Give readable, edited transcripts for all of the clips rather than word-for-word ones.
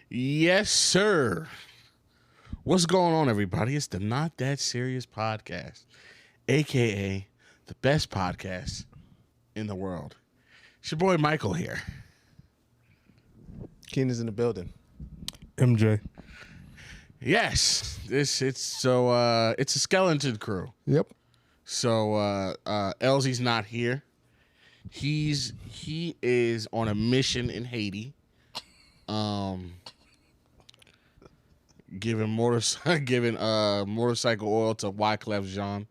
Yes, sir. What's going on, everybody? It's the Not That Serious Podcast, a.k.a. the best podcast in the world. It's your boy Michael here. Keenan's in the building. MJ. Yes, it's a skeleton crew. Yep. So Elsie's not here. He is on a mission in Haiti. Giving motorcycle oil to Wyclef Jean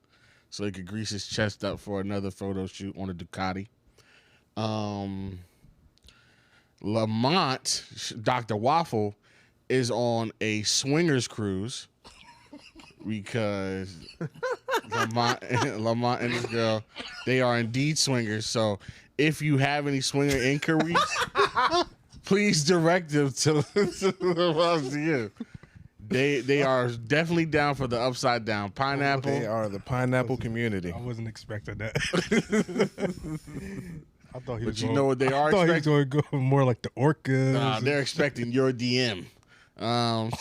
so he could grease his chest up for another photo shoot on a Ducati. Lamont, Dr. Waffle, is on a swingers cruise because Lamont and his girl, they are indeed swingers. So if you have any swinger inquiries, please direct them to you. They are definitely down for the upside down pineapple. They are the pineapple community. I wasn't expecting that. I thought he But was you know what they are I thought he was expecting? going to go more like the orcas. Nah, they're expecting your DM.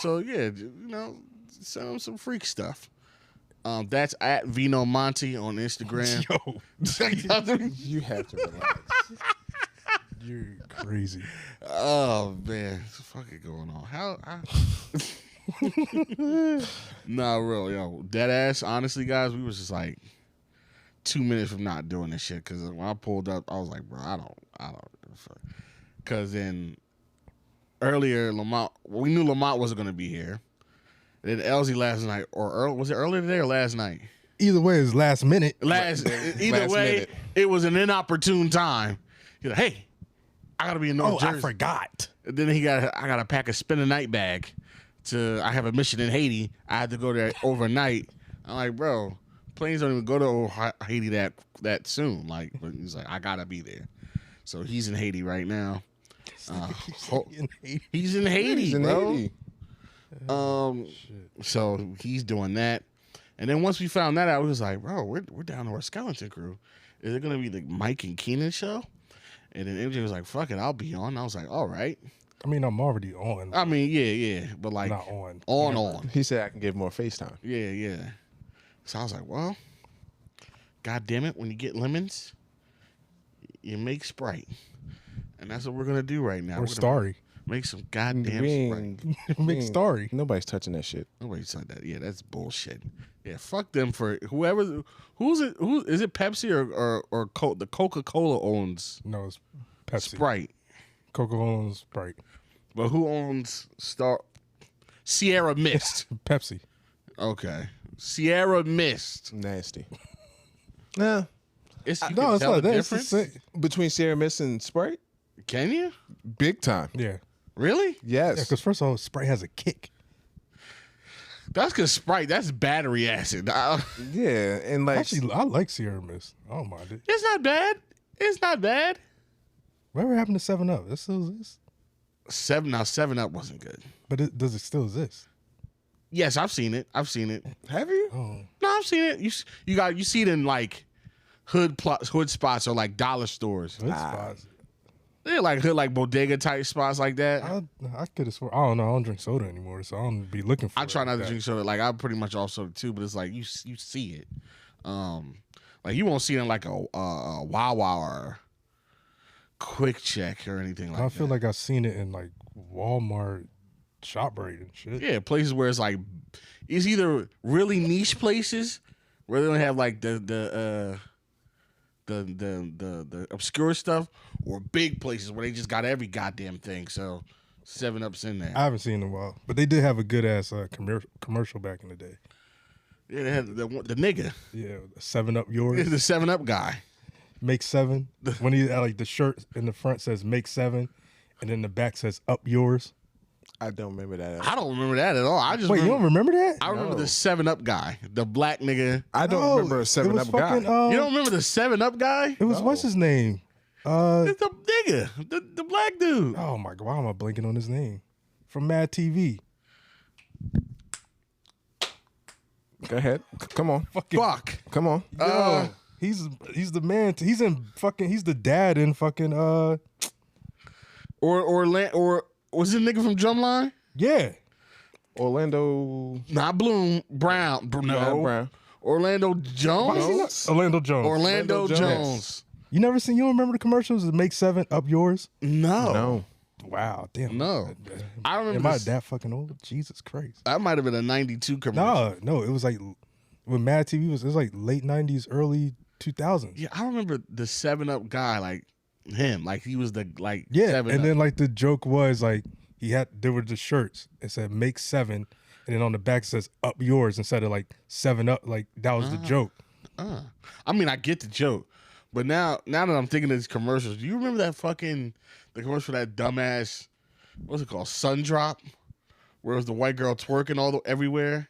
So yeah, send them some freak stuff. That's at Vino Monty on Instagram. Yo, You have to relax. you're crazy. Oh man, what's the fuck is going on? Nah, real, yo, dead ass. Honestly, guys, we was just like 2 minutes from not doing this shit because when I pulled up, I was like, bro, I don't. Because then earlier, we knew Lamont wasn't gonna be here. Then Elsie last night, was it earlier today or last night? Either way, it's last minute. Either Last way, minute. it was an inopportune time. He's like, hey, I gotta be in North Jersey. I forgot. And then I gotta pack a spend a night bag. I have a mission in Haiti. I had to go there overnight. I'm like, bro, planes don't even go to Haiti that soon. Like, but he's like, I gotta be there. So he's in Haiti right now. He's in Haiti, He's in bro. Haiti. So he's doing that. And then once we found that out, we was like, bro, we're down to our skeleton crew. Is it gonna be the Mike and Keenan show? And then MJ was like, fuck it, I'll be on. I was like, all right. I mean, I'm already on. I mean, yeah, but like Not on. on. He said I can give more FaceTime. Yeah. So I was like, well, God damn it, when you get lemons, you make Sprite. And that's what we're gonna do right now. Or We're Starry. make some goddamn We Sprite. ain't- Make Starry. Nobody's touching that shit. Nobody said that. Yeah, that's bullshit. Yeah, fuck them for whoever. Who is it? Pepsi or the Coca-Cola owns No, it's Pepsi. Sprite, Coca-Cola and Sprite. but who owns Sierra Mist? Pepsi. Okay, Sierra Mist. Nasty. Nah. You No, can it's tell not the that. It's the difference. same. Between Sierra Mist and Sprite? Can you Big time. Yeah. really? Yeah, Yes. because first of all, Sprite has a kick. That's because Sprite. That's battery acid. Yeah. And like, Actually, I like Sierra Mist. I don't mind it. It's not bad. It's not bad. Whatever happened to 7-Up? It still exists. 7 Up wasn't good. But does it still exist? Yes, I've seen it. have you? Oh. No, I've seen it. You see it in like hood spots or like dollar stores. Good spots. They're like hood, like bodega type spots like that. I could have sworn. I don't know. I don't drink soda anymore, so I don't be looking for I it try like not to that. drink soda. Like I'm pretty much off soda too, but it's like you see it. Like you won't see it in like a Wawa or Quick Check or anything like that. I feel like I've seen it in like Walmart, ShopRite and shit. Yeah, places where it's like it's either really niche places where they don't have like the obscure stuff, or big places where they just got every goddamn thing. So 7-Up's in there. I haven't seen it in a while, but they did have a good ass commercial back in the day. Yeah, they had the nigga. Yeah, 7-Up yours. It's the 7-Up guy. Make 7. When he like the shirt in the front says make 7, and then the back says up yours. I don't remember that. I don't remember that at all. I just Wait, you don't remember that? I remember No. the 7-Up guy, the black nigga. I don't No, remember a it 7 was Up guy. fucking, You don't remember the 7-Up guy? It was what's his name? It's the nigga, the black dude. Oh my god, why am I blanking on his name? From Mad TV. Go ahead. Come on. Fuck. Come on. Yo, he's the man. He's the dad in fucking Or was it a nigga from Drumline? yeah. Orlando. Not Bloom. Brown. No. Brown. Orlando Jones? Orlando Jones. Orlando Orlando Jones. You don't remember the commercials that Make 7 Up Yours? No. No. Wow, damn. No. I remember Am I this- that fucking old? Jesus Christ. that might have been a 92 commercial. No, it was like when Mad TV it was like late 90s, early 2000s. Yeah, I remember the 7-Up guy, like him. Like he was the like Yeah, 7-Up. and then like the joke was like there were the shirts. It said Make 7, and then on the back it says Up Yours instead of like 7 Up. Like that was the joke. I mean, I get the joke, but now that I'm thinking of these commercials, do you remember the commercial for that dumbass, what's it called, Sun Drop, where it was the white girl twerking everywhere?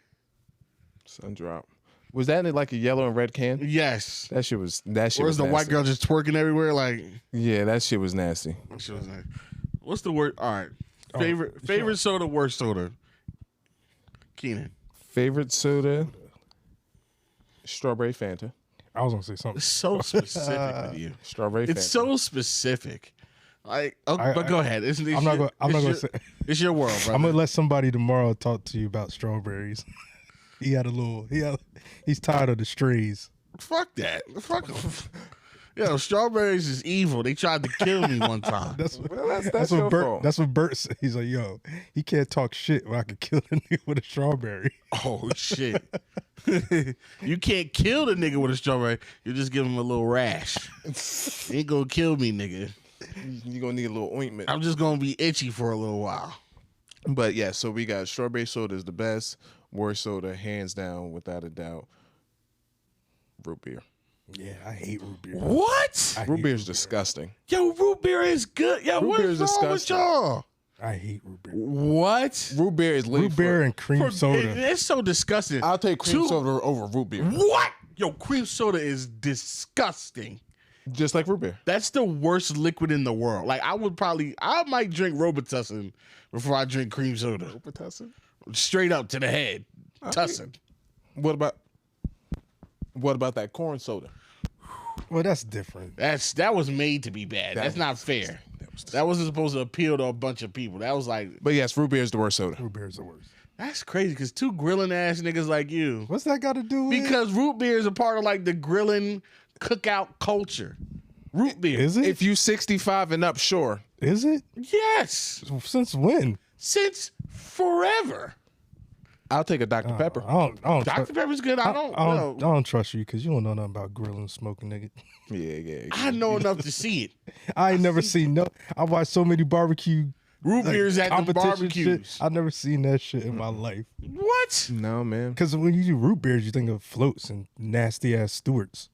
Sun drop. Was that in like a yellow and red can? Yes. That shit was Where's was the white nasty. girl just twerking everywhere? Like, Yeah, that shit was nasty. she was like, what's the word? All right, favorite soda, worst soda. Keenan. Favorite soda? Strawberry Fanta. I was gonna say something. It's so specific with you. Strawberry Fanta. It's so specific. Like, but go ahead. I'm not gonna say. It's your world, bro. I'm gonna let somebody tomorrow talk to you about strawberries. He's tired of the strays. Fuck that. Fuck them. Yo, strawberries is evil. They tried to kill me one time. That's That's your what Bert. fault. That's what Bert said. He's like, yo, he can't talk shit when I could kill the nigga with a strawberry. Oh shit. You can't kill the nigga with a strawberry. You just give him a little rash. You ain't gonna kill me, nigga. You're gonna need a little ointment. I'm just gonna be itchy for a little while. But yeah, so we got strawberry soda is the best. Worst soda, hands down, without a doubt. Root beer. Yeah, I hate root beer. What? Root beer is disgusting. Yo, root beer is good. Yo, Root what's beer is wrong with disgusting. y'all? I hate root beer. What? Root beer is Root beer and cream soda. It's so disgusting. I'll take cream Two- soda over root beer. What? Yo, cream soda is disgusting. Just like root beer. That's the worst liquid in the world. Like I might drink Robitussin before I drink cream soda. Robitussin? Straight up to the head. Tussin. What about that corn soda? Well, that's different. That was made to be bad. That's not fair. That wasn't supposed to appeal to a bunch of people. That was like, But yes, root beer is the worst soda. Root beer is the worst. that's crazy because two grilling ass niggas like you. What's that got to do with? Because root beer is a part of like the grilling cookout culture. Root beer. Is it? If you 65 and up, sure. Is it? Yes. Since when? Since forever. I'll take a Dr. Pepper. I don't. Dr. Pepper's good. I don't I know. don't trust you because you don't know nothing about grilling and smoking, nigga. Yeah. I know enough to see it. I ain't never seen no. I watched so many barbecue Root beers at the competition barbecues. shit. I've never seen that shit in my life. What? No, man. Because when you do root beers, you think of floats and nasty ass Stewarts.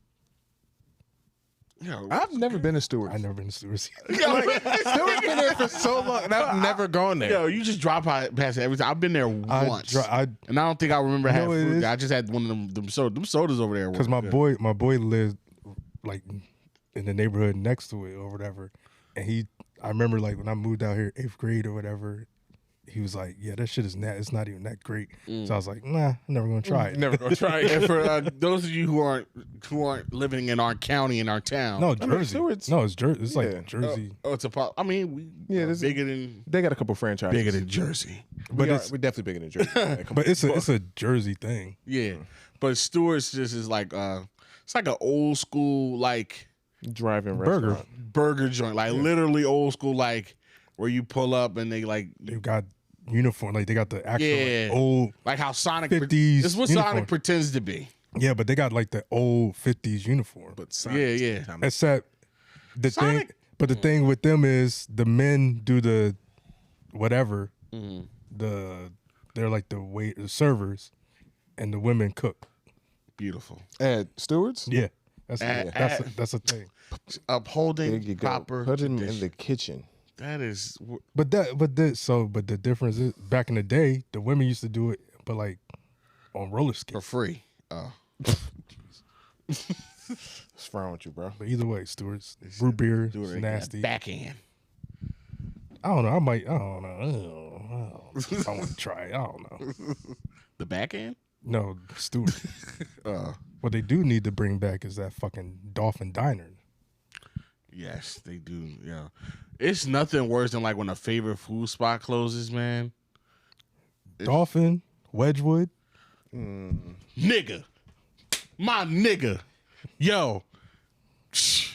Yo, I've never been a Stewart. I never been to Stewarts. Stewart's been there for so long, and I've never gone there. yo, you just drive past it every time. I've been there once. And I don't think I remember You know having what it food. is? I just had one of them sodas. Them sodas over there. Because were good. my boy lived like in the neighborhood next to it or whatever, and I remember like when I moved out here 8th grade or whatever, he was like, "Yeah, that shit is it's not even that great." So I was like, "Nah, I'm never gonna try it." Never gonna try it. And for those of you who aren't living in our county, in our town, No, mean, Jersey. Stewart's- No, it's Jersey. It's Yeah. like Jersey, it's a pop. I mean, we Yeah, this is- bigger than They got a couple franchises. Jersey. but we're it's definitely bigger than Jersey. Yeah, come but on. it's a Jersey thing. Yeah, but Stewart's just is like it's like an old school like Drive-in Burger. restaurant. burger joint, like literally old school, like where you pull up and they like They got uniform, like they got the actual Yeah. like, old. like how Sonic. 50s It's what uniform. Sonic pretends to be. Yeah, but they got like the old 50s uniform. But Yeah. Except the Sonic- thing, but the thing with them is the men do the whatever. They're like the servers, and the women cook. Beautiful. At Stewart's? Yeah, that's a thing. Upholding There you go. proper Put him in tradition. the kitchen. That is But the difference is back in the day, the women used to do it, but like on roller for skates. free. What's wrong with you, bro? But either way, Stewart's root beer Do is it nasty. backhand. I don't know. I don't know. I want to try it. I don't know. The backhand? No, Stewart. What they do need to bring back is that fucking Dolphin Diner. Yes, they do. Yeah, it's nothing worse than like when a favorite food spot closes, man. Dolphin, Wedgwood. Nigga, my nigga, yo.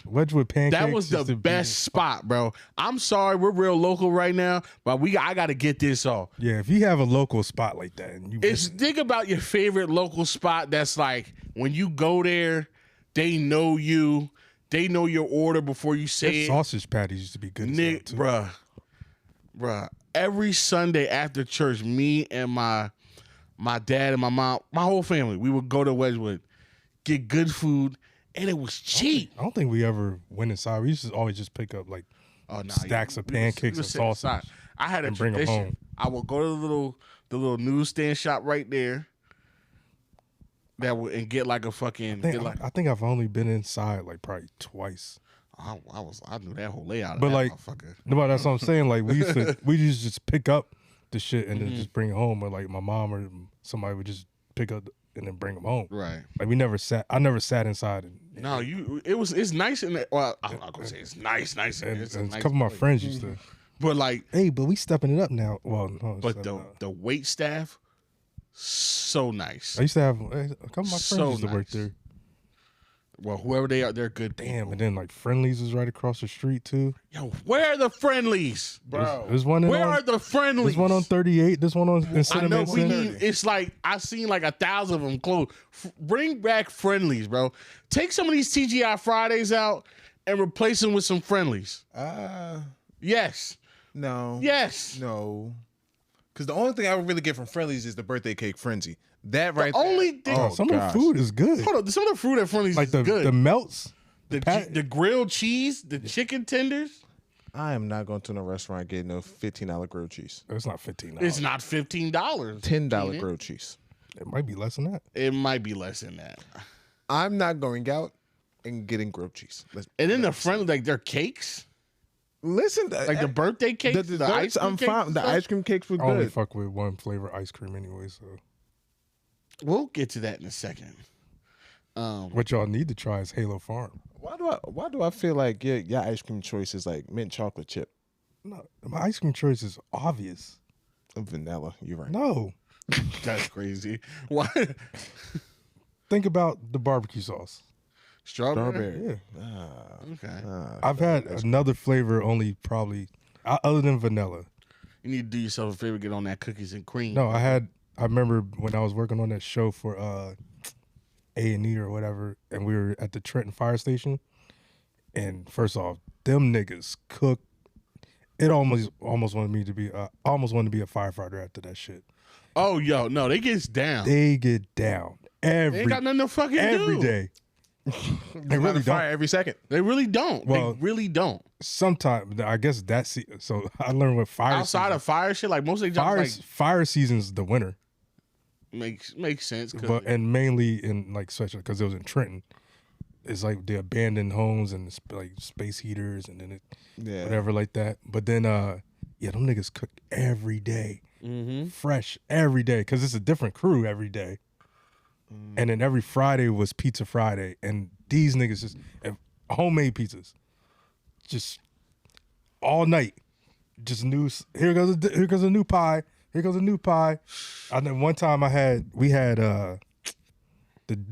Wedgwood pancakes. That was the best spot, bro. I'm sorry, we're real local right now, but I got to get this off. Yeah, if you have a local spot like that, and you Think about your favorite local spot that's like when you go there, they know you, they know your order before you say it. Sausage patties used to be good. Nick, bruh. Every Sunday after church, me and my dad and my mom, my whole family, we would go to Wedgwood, get good food. And it was cheap. I don't think we ever went inside. We used to always just pick up like stacks of pancakes and sausage. I had a bring them tradition. home. I would go to the little newsstand shop right there. And get like a fucking. I think I've only been inside like probably twice. I knew that whole layout. Of But that like, motherfucker. no, that's what I'm saying. Like we used to just pick up the shit and then just bring it home. Or like my mom or somebody would just pick up and then bring them home. Right. Like I never sat inside. No, it's nice in there. Well, I'm not gonna say it's nice. And It's a nice couple of my place. friends used to. But like, Hey, but we stepping it up now. Well, no, but the wait staff, so nice. I used to have a couple of my friends So used to work nice. there. Well, whoever they are, they're good. Damn, people. and then like Friendlies was right across the street too. Yo, where are the friendlies, bro? There's one Where are the friendlies? There's one on 38. There's one on in I Cinnamon know we Center. need. It's like I've seen like 1,000 of them close. Bring back friendlies, bro. Take some of these TGI Fridays out and replace them with some friendlies. Yes. No. Yes. No. Because the only thing I would really get from Friendlies is the birthday cake frenzy. That right there. Only thing. Oh, some of the food is good. Hold on. Some of the fruit at friendlies Like is the good. the melts. the grilled cheese, the chicken tenders. I am not going to no restaurant getting no $15 grilled cheese. It's not $15. It's not $15. $10 grilled cheese. It might be less than that. It might be less than that. I'm not going out and getting grilled cheese. And then the friendly, like their cakes, Listen, like the birthday cakes, the desserts, I'm fine. The ice cream cakes were I only good. fuck with one flavor ice cream anyway. So We'll get to that in a second. what y'all need to try is Halo Farm. Why do I feel like your ice cream choice is like mint chocolate chip? No, my ice cream choice is obvious. Vanilla. You're right. No, That's crazy. Why? think about the barbecue sauce. Strawberry. Yeah, Okay. I've had another flavor only probably other than vanilla. You need to do yourself a favor, get on that cookies and cream. No, I remember when I was working on that show for A&E or whatever, and we were at the Trenton Fire Station. And first off, them niggas cook. It almost wanted me to be almost wanted to be a firefighter after that shit. Oh, yo, no, they gets down. They get down They ain't got nothing to fucking every do. day. They really don't. Fire every second. They really don't. Well, they really don't. Sometimes I guess that's so I learned what fire Outside season, of fire shit, like most of the jobs, fire season's the winter, makes sense. but and mainly in like such because it was in Trenton. It's like the abandoned homes and like space heaters and then whatever like that. But then them niggas cook every day, fresh every day because it's a different crew every day. And then every Friday was Pizza Friday, and these niggas just and homemade pizzas, just all night. Just new. Here goes a new pie. Here goes a new pie. I know one time we had the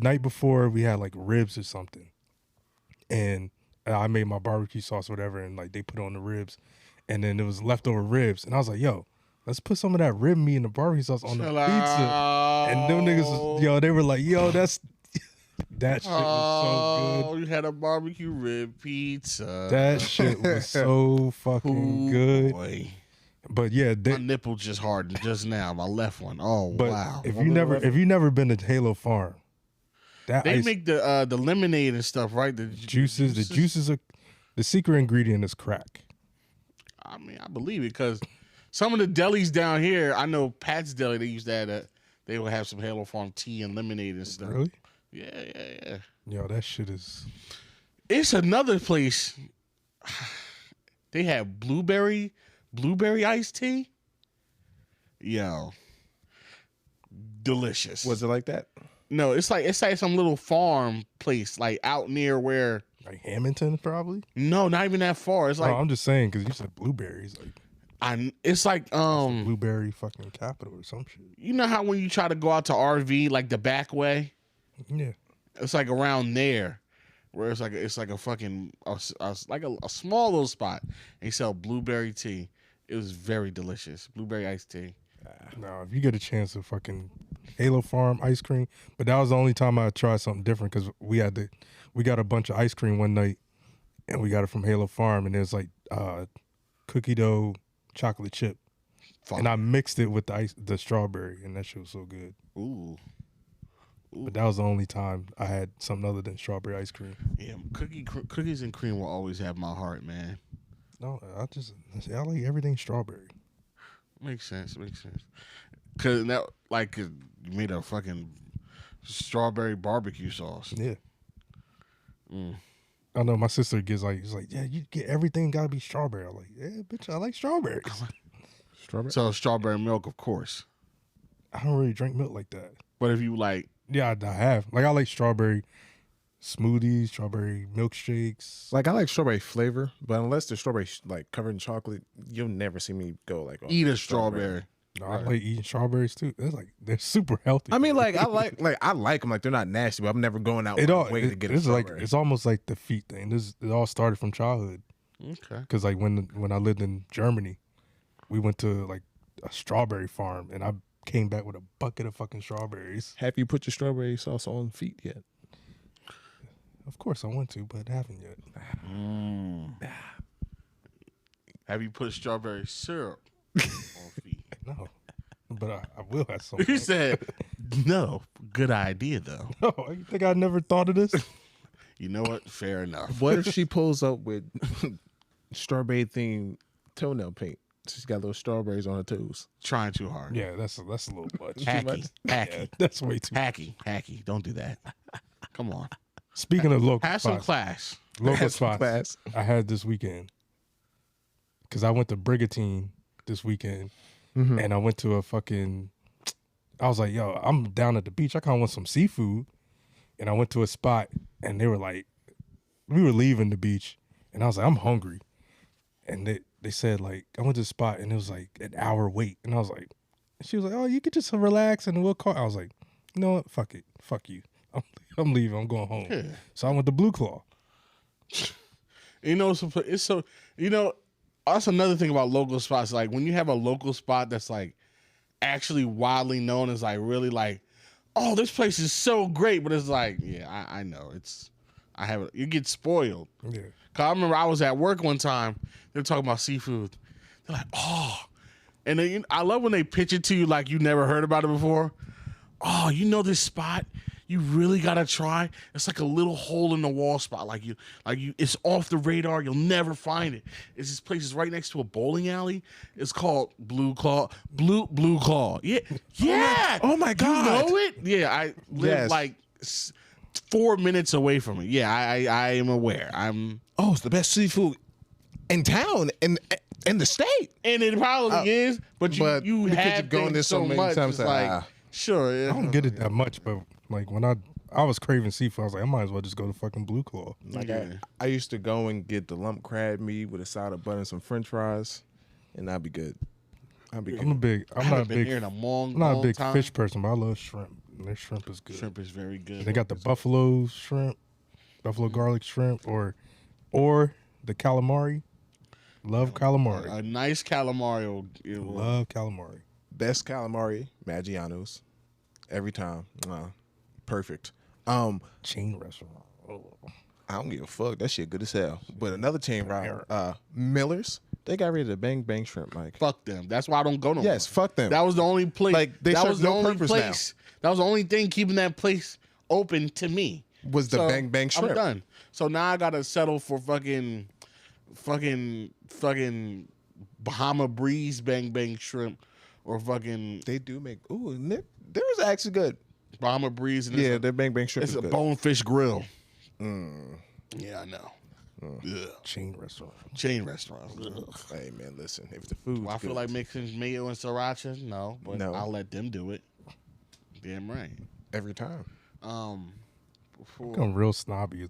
night before we had like ribs or something, and I made my barbecue sauce or whatever, and like they put on the ribs, and then it was leftover ribs, and I was like, yo. Let's put some of that rib meat and the barbecue sauce on the pizza. And them niggas, they were like, yo, that shit was so good. You had a barbecue rib pizza. That shit was so fucking good. Boy. But yeah, My nipple just hardened just now. My left one. Oh, but wow. if you never been to Halo Farm, They make the lemonade and stuff, right? The juices. The juices are the secret ingredient is crack. I mean, I believe it because some of the delis down here, I know Pat's Deli. They used that. They will have some Halo Farm tea and lemonade and stuff. Really? Yeah. Yo, that shit is. It's another place. They have blueberry iced tea. Yo, delicious. Was it like that? No, it's like some little farm place, like out near where. Like Hamilton, probably. No, not even that far. It's like I'm just saying because you said blueberries. Like it's like blueberry fucking capital or some shit. You know how when you try to go out to RV like the back way, Yeah, it's like around there, where it's like a fucking like a small little spot. And they sell blueberry tea. It was very delicious, blueberry iced tea. no, if you get a chance to fucking Halo Farm ice cream, but that was the only time I tried something different because we got a bunch of ice cream one night, and we got it from Halo Farm, and there's like cookie dough chocolate chip, and I mixed it with the strawberry, and that shit was so good. Ooh. But that was the only time I had something other than strawberry ice cream. Yeah, cookies and cream will always have my heart, man. No, I like everything strawberry. Makes sense. Cause that like you made a fucking strawberry barbecue sauce. Yeah. I know my sister gets like, it's like, yeah, you get everything gotta be strawberry. I'm like, yeah, bitch, I like strawberries. Strawberry. So strawberry milk, of course. I don't really drink milk like that. But if you like, Yeah, I have. Like I like strawberry smoothies, strawberry milkshakes. Like I like strawberry flavor, but unless the strawberry like covered in chocolate, you'll never see me go like eat a strawberry. No, I like eating strawberries too. It's like they're super healthy. I mean, like I like them. Like they're not nasty, but I'm never going out it all. way to get a It's like strawberry. it's almost like the feet thing. It all started from childhood. Okay. Because like when I lived in Germany, we went to like a strawberry farm, and I came back with a bucket of fucking strawberries. Have you put your strawberry sauce on feet yet? Of course I want to, but haven't yet. Have you put strawberry syrup on feet? No, but I will at some You point. said no. Good idea though. No, you think I never thought of this? You know what? Fair enough. What if she pulls up with strawberry themed toenail paint? She's got those strawberries on her toes. Trying too hard. Yeah, that's a little much. Hacky. Yeah, that's way too. Hacky. Don't do that. Come on. Speaking of local Have some spots, class. local Have some spots class. I had this weekend because I went to Brigantine this weekend, and I went to a fucking. I was like, yo, I'm down at the beach. I kind of want some seafood, and I went to a spot, and they were like, we were leaving the beach, and I was like, I'm hungry, and they said like, I went to the spot, and it was like an hour wait, and I was like, she was like, oh, you could just relax and we'll call. I was like, you know what, fuck it, fuck you. I'm leaving. I'm going home. Yeah. So I went to Blue Claw. You know, it's so. You know, that's another thing about local spots. Like when you have a local spot that's like actually widely known as like really like, oh, this place is so great, but it's like, yeah, I know it's. I have it. You get spoiled. Yeah. Cause I remember I was at work one time. They're talking about seafood. They're like, oh, and then I love when they pitch it to you like you never heard about it before. Oh, you know this spot? You really gotta try. It's like a little hole in the wall spot. Like you, it's off the radar. You'll never find it. It's this place is right next to a bowling alley. It's called Blue Claw. Blue Claw. Yeah, yeah. Oh my God. You know it? Yeah, I live like 4 minutes away from it. Yeah, I am aware. Oh, it's the best seafood in town and in the state. And it probably is, but you because have you've gone there so so many much. times, It's like, ah. sure. Yeah. I don't get it that much, but like when I was craving seafood, I was like, I might as well just go to fucking Blue Claw. Like Yeah. I used to go and get the lump crab meat with a side of butter and some French fries, and I'd be good. I'm I not a haven't been big, here in a long, I'm not a long big time. fish person, but I love shrimp. And their shrimp is good. Shrimp is very good. They got the buffalo shrimp, buffalo garlic shrimp, or the calamari. Love calamari. A nice calamari. Love calamari. Best calamari, Maggiano's, every time. Perfect. Chain restaurant. Oh. I don't give a fuck. That shit good as hell. But another chain round, Miller's, they got rid of the bang bang shrimp, Mike. Fuck them. That's why I don't go no more. Yes, fuck them. That was the only place. Like, they that serve was the no only purpose place. That was the only thing keeping that place open to me. Was the bang bang shrimp. I'm done. So now I gotta settle for fucking Bahama Breeze bang bang shrimp or fucking They do make. Ooh, there was actually good. Bahama Breeze. And Yeah, their bang bang shrimp it's is a good. bonefish grill. Yeah, I know. Ugh. Chain restaurant. Chain restaurants. Ugh. Hey man, listen. If the food, Do I feel like mixing mayo and sriracha? No, but No. I'll let them do it. Damn right. every time. Become real snobby.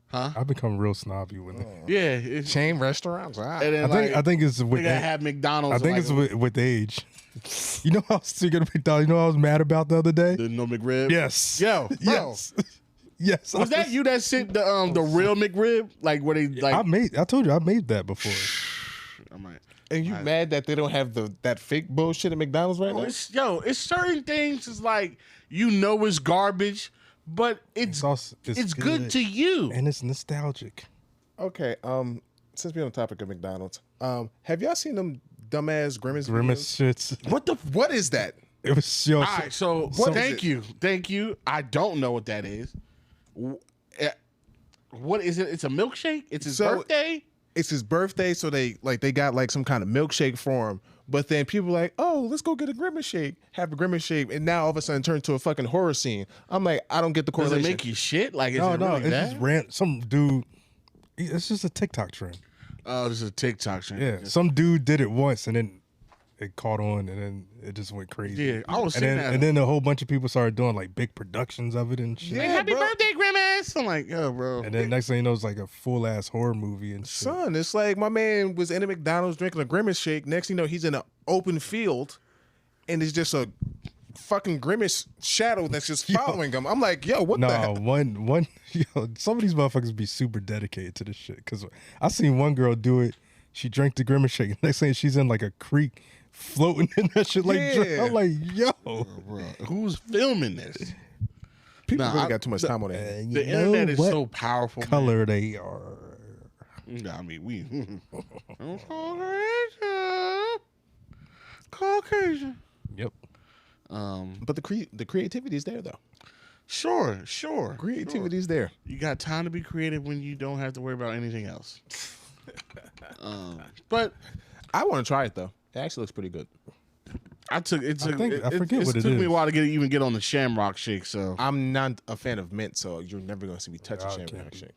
Huh? I've become real snobby with it. Yeah. It's, Chain restaurants. and then, I think it's they with gotta age. have McDonald's. I think like, it's with age. You know how I was thinking of McDonald's. You know what I was mad about the other day? the no McRib. Yes. Yo, bro. Yes. Yes. Was that you that sent the real McRib? Like where they like? I told you I made that before. I'm like, And you mad that they don't have that fake bullshit at McDonald's right now? it's certain things. It's like it's garbage, but it's good to you. And it's nostalgic. Okay. Since we're on the topic of McDonald's, have y'all seen them dumbass Grimace Grimace videos? shits. What is that? It was yo. All right, so thank you. I don't know what that is. What is it? It's a milkshake. It's his birthday. It's his birthday, so they got like some kind of milkshake for him. But then people are like, oh, let's go get a Grimace shake. Have a Grimace shake, and now all of a sudden turn into a fucking horror scene. I'm like, I don't get the Does correlation. it make you shit? Like, is No, it really it's that? just some dude. It's just a TikTok trend. Oh, this is a TikTok trend. Yeah, some dude did it once, and then it caught on, and then it just went crazy. Yeah, I was and saying then, that. and then a whole bunch of people started doing like big productions of it and shit. Hey, happy birthday, Grimace! I'm like, yo, bro. And then next thing you know, it's like a full ass horror movie and shit. Son, it's like my man was in a McDonald's drinking a Grimace shake. Next thing you know, he's in an open field, and it's just a fucking Grimace shadow that's just following him. I'm like, yo, what the hell? one, some of these motherfuckers be super dedicated to this shit. Cause I seen one girl do it. She drank the Grimace shake. Next thing she's in like a creek, floating in that shit. Like, Yeah. I'm like, yo, Bro, who's filming this? People Nah, really I- got too much time on it. and The you know internet is what so powerful. man. color they are. I mean, we Caucasian. Yep. But the creativity is there though. Sure. Creativity is there. You got time to be creative when you don't have to worry about anything else. But I want to try it though. It actually looks pretty good. I forget what it took me is. a while to even get on the Shamrock Shake. So I'm not a fan of mint, so you're never going to see me touch a I Shamrock can't. shake.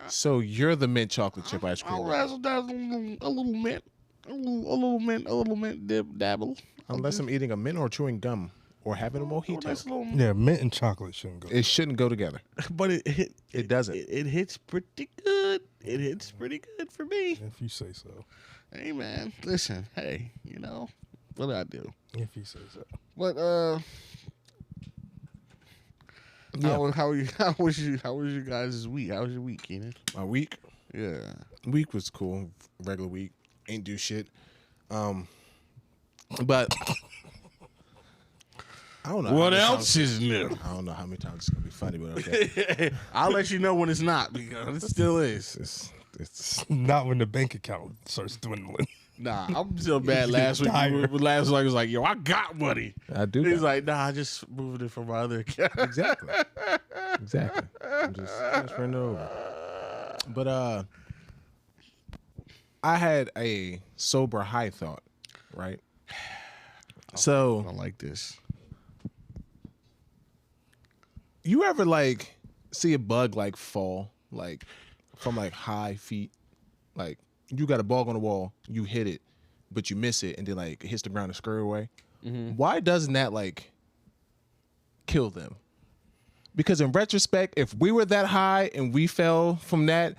So you're the mint chocolate chip ice cream. I'll razzle dazzle a little mint, a little mint dabble. Unless I'm eating a mint or chewing gum or having a mojito. That's a little, Yeah, mint and chocolate shouldn't go. It shouldn't go together. but it doesn't. It hits pretty good. It hits pretty good for me. If you say so. Hey man, listen. Hey, what did I do? If you say so. But how was you guys' week? How was your week, Keenan? My week Yeah. was cool. Regular week. Ain't do shit. But I don't know. What how many else is new? times- I don't know how many times it's gonna be funny, but okay. I'll let you know when it's not because it still is. It's Not when the bank account starts dwindling. Nah, I'm still bad. Last week, tired. last week I was like, "Yo, I got money." I do. He's that. like, "Nah, I just moved it from my other account." Exactly. I'm just transferring it over. But I had a sober high thought, right? I So don't like this. you ever like see a bug like fall like from like high feet? Like you got a ball on the wall, you hit it, but you miss it, and then like it hits the ground and scurry away. Why doesn't that like kill them? Because in retrospect, if we were that high and we fell from that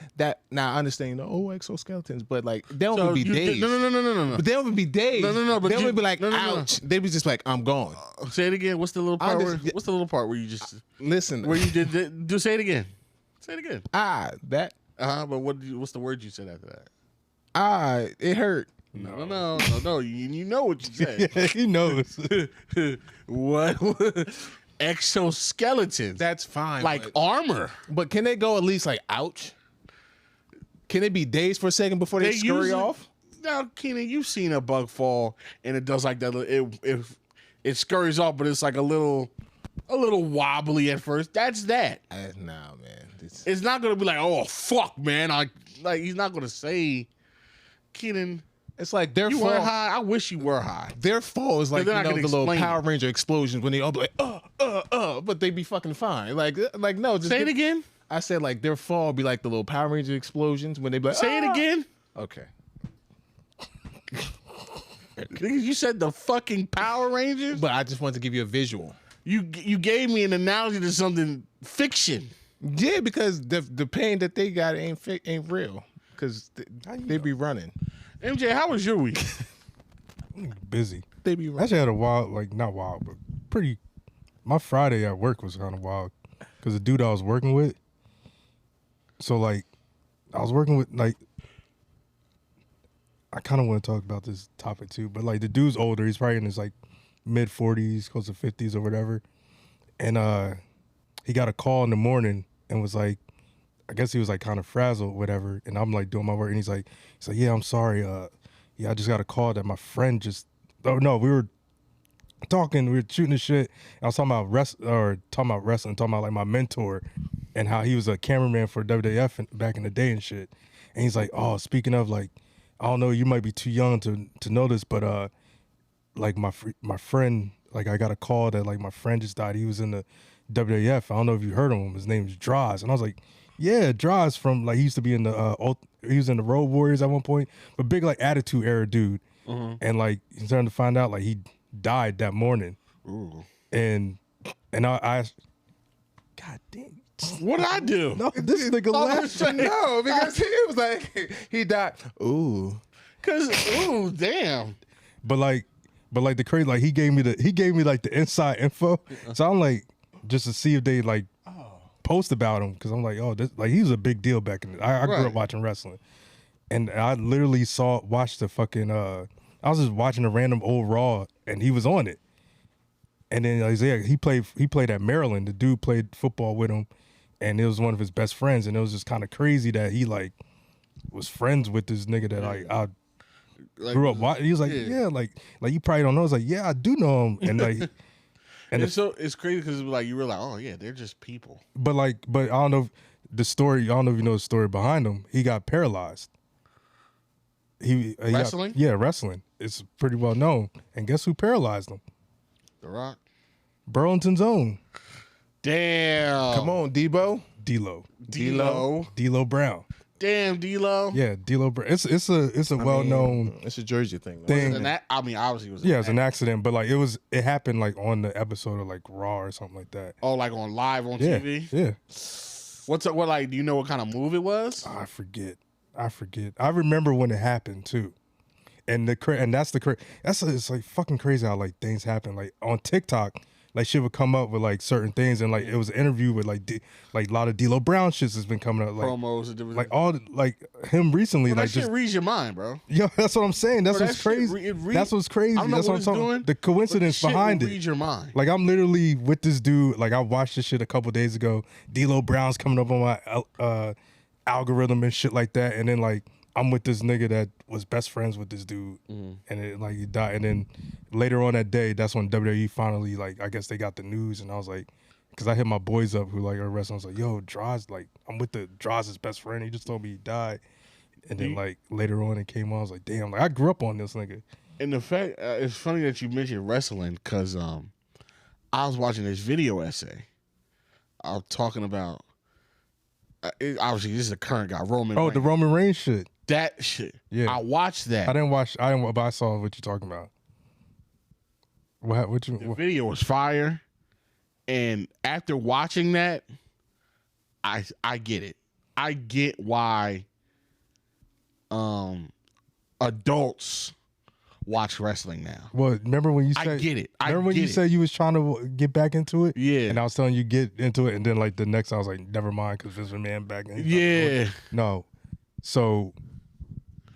now I understand, exoskeletons, but like they would be dazed. No. But they would be dazed. No, but they you- would be like, no. ouch. They'd be just like, I'm gone. Say it again. What's the little I part? just- What's the little part where you just Listen, where you did? Do say it again. Say it again. that But what's the word you said after that? it hurt. No. You know what you said. He knows. What? Exoskeletons. That's fine. like armor. but can they go at least like, ouch? Can they be dazed for a second before they scurry usually- off? Now, Keenan, you've seen a bug fall and it does like that. It scurries off, but it's like a little wobbly at first. That's that. Nah, man. It's not gonna be like, oh fuck, man. Like he's not gonna say, Keenan, It's like their you fall. were high. I wish you were high. Their fall is like they're the not gonna little explain Power it. Ranger explosions when they all be like, but they be fucking fine. Like no, just Say it again. I said like their fall be like the little Power Ranger explosions when they be like, Say it again. Okay. Nigga, you said the fucking Power Rangers? But I just wanted to give you a visual. You gave me an analogy to something fiction. Yeah, because the pain that they got ain't real. Because they be running. MJ, how was your week? Busy. They be I running. actually had a wild, like not wild, but pretty. My Friday at work was kind of wild because the dude I was working with. So like, I was working with like. I kind of want to talk about this topic too, but like the dude's older. He's probably in his like mid 40s, close to 50s or whatever. And he got a call in the morning and was like, I guess he was like kind of frazzled, whatever. And I'm like doing my work, and he's like, yeah, I'm sorry. Yeah, I just got a call that my friend just. Oh no, we were talking, we were shooting the shit. I was talking about wrestling, talking about like my mentor and how he was a cameraman for WWF back in the day and shit. And he's like, oh, speaking of like, I don't know, you might be too young to know this, but like my friend, like I got a call that like my friend just died. He was in the WWF. I don't know if you heard of him. His name is Droz. And I was like, yeah, Droz from like, he used to be in the he was in the Road Warriors at one point, but big like Attitude Era dude. And like he's starting to find out like he died that morning. Ooh. And I God damn. What did I do? No, this nigga laughed. No, because he was like, he died. Ooh. Ooh, damn. But like the crazy, like he gave me like the inside info. So I'm like, just to see if they like post about him, because I'm like, oh, this, like he was a big deal back in the, I grew up watching wrestling. And I literally watched the fucking I was just watching a random old Raw and he was on it. And then Isaiah, he played at Maryland. The dude played football with him, and it was one of his best friends. And it was just kind of crazy that he like was friends with this nigga that I grew up watching. He was like, yeah, like you probably don't know. I was like, yeah, I do know him. And like, and so it's crazy because like you realize, oh yeah, they're just people. But I don't know the story. I don't know if you know the story behind him. He got paralyzed. He Wrestling? Wrestling. It's pretty well known. And guess who paralyzed him? The Rock. Burlington's own. Damn. Come on, Debo. D'Lo Brown. Damn, D'Lo. Yeah, D'Lo Brown. It's a well known. It's a Jersey thing. Obviously it was. Yeah, it was an accident, but like it happened like on the episode of like Raw or something like that. Oh, like on live on yeah, TV. Yeah. What like? Do you know what kind of move it was? I forget. I remember when it happened too. And it's like fucking crazy how like things happen. Like on TikTok, like shit would come up with like certain things, and like it was an interview with like a lot of D'Lo Brown shits has been coming up, like promos, like all like him recently, that like shit just reads your mind, bro. Yo, that's what I'm saying. That's what's crazy. That's what's crazy. That's what I'm talking about. The coincidence behind it. Read your mind. Like I'm literally with this dude. Like I watched this shit a couple days ago. D'Lo Brown's coming up on my algorithm and shit like that, and then like I'm with this nigga that was best friends with this dude, and it, like he died. And then later on that day, that's when WWE finally, like, I guess they got the news, and I was like, because I hit my boys up who like are wrestling. I was like, yo, Droz, like I'm with Droz's best friend. He just told me he died. And then like later on it came on, I was like, damn, like I grew up on this nigga. And the fact, it's funny that you mentioned wrestling because I was watching this video essay. I was talking about, obviously this is a current guy, Roman Reigns. The Roman Reigns shit. That shit. Yeah. I watched that. But I saw what you're talking about. The video was fire. And after watching that, I get it. I get why adults watch wrestling now. Well, remember when you said I get it. Remember when you said you was trying to get back into it? Yeah. And I was telling you get into it, and then like the next I was like, never mind, because Vince McMahon back in. Yeah. No. So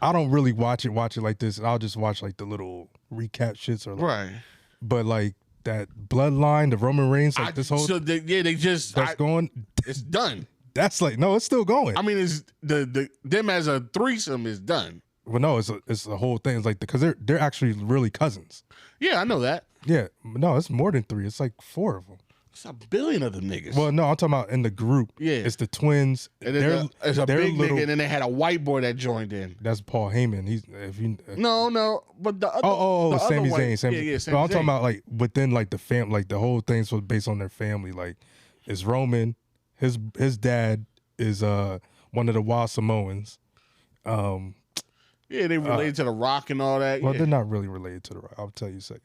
I don't really watch it like this. I'll just watch like the little recap shits or like, right. But like that bloodline, the Roman Reigns, like this whole they just that's going. It's done. That's like no, it's still going. I mean, it's them as a threesome is done. Well, no, it's the whole thing. It's like because they're actually really cousins. Yeah, I know that. Yeah, no, it's more than 3. It's like 4 of them. It's a billion of them niggas. Well, no, I'm talking about in the group. Yeah, it's the twins. And it's a big nigga, and then they had a white boy that joined in. That's Paul Heyman. He's no, but the other Sami Zayn. Sami Zayn. I'm talking about like within like the fam, like the whole thing's was based on their family. Like it's Roman, his dad is one of the Wild Samoans. Yeah, they related to The Rock and all that. Well, yeah. they're not really related to The Rock. I'll tell you a second.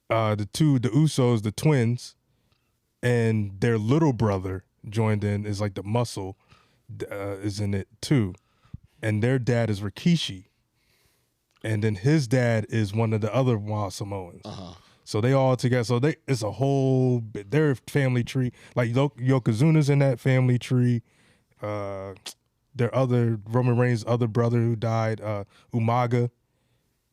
The Usos, the twins, and their little brother joined in is like the Muscle, is in it too, and their dad is Rikishi, and then his dad is one of the other Wild Samoans. So they all together. So it's a whole their family tree. Like Yokozuna's in that family tree. Their other Roman Reigns' other brother who died, Umaga.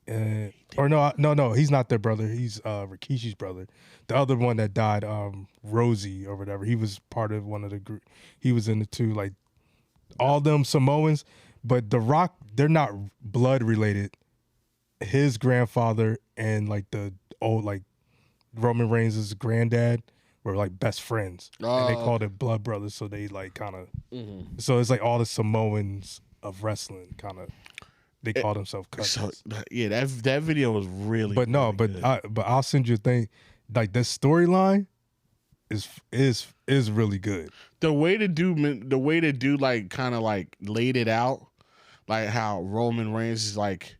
No, he's not their brother. He's Rikishi's brother. The other one that died, Rosie or whatever. He was part of one of the group. He was in the two, like all them Samoans. But The Rock, they're not blood related. His grandfather and like the old like Roman Reigns' granddad were like best friends, and they called it blood brothers. So they like kind of. So it's like all the Samoans of wrestling kind of. They call themselves cousins. So yeah, that video was really. But no, really but I'll send you a thing. Like this storyline is really good. The way to do like kind of like laid it out, like how Roman Reigns is like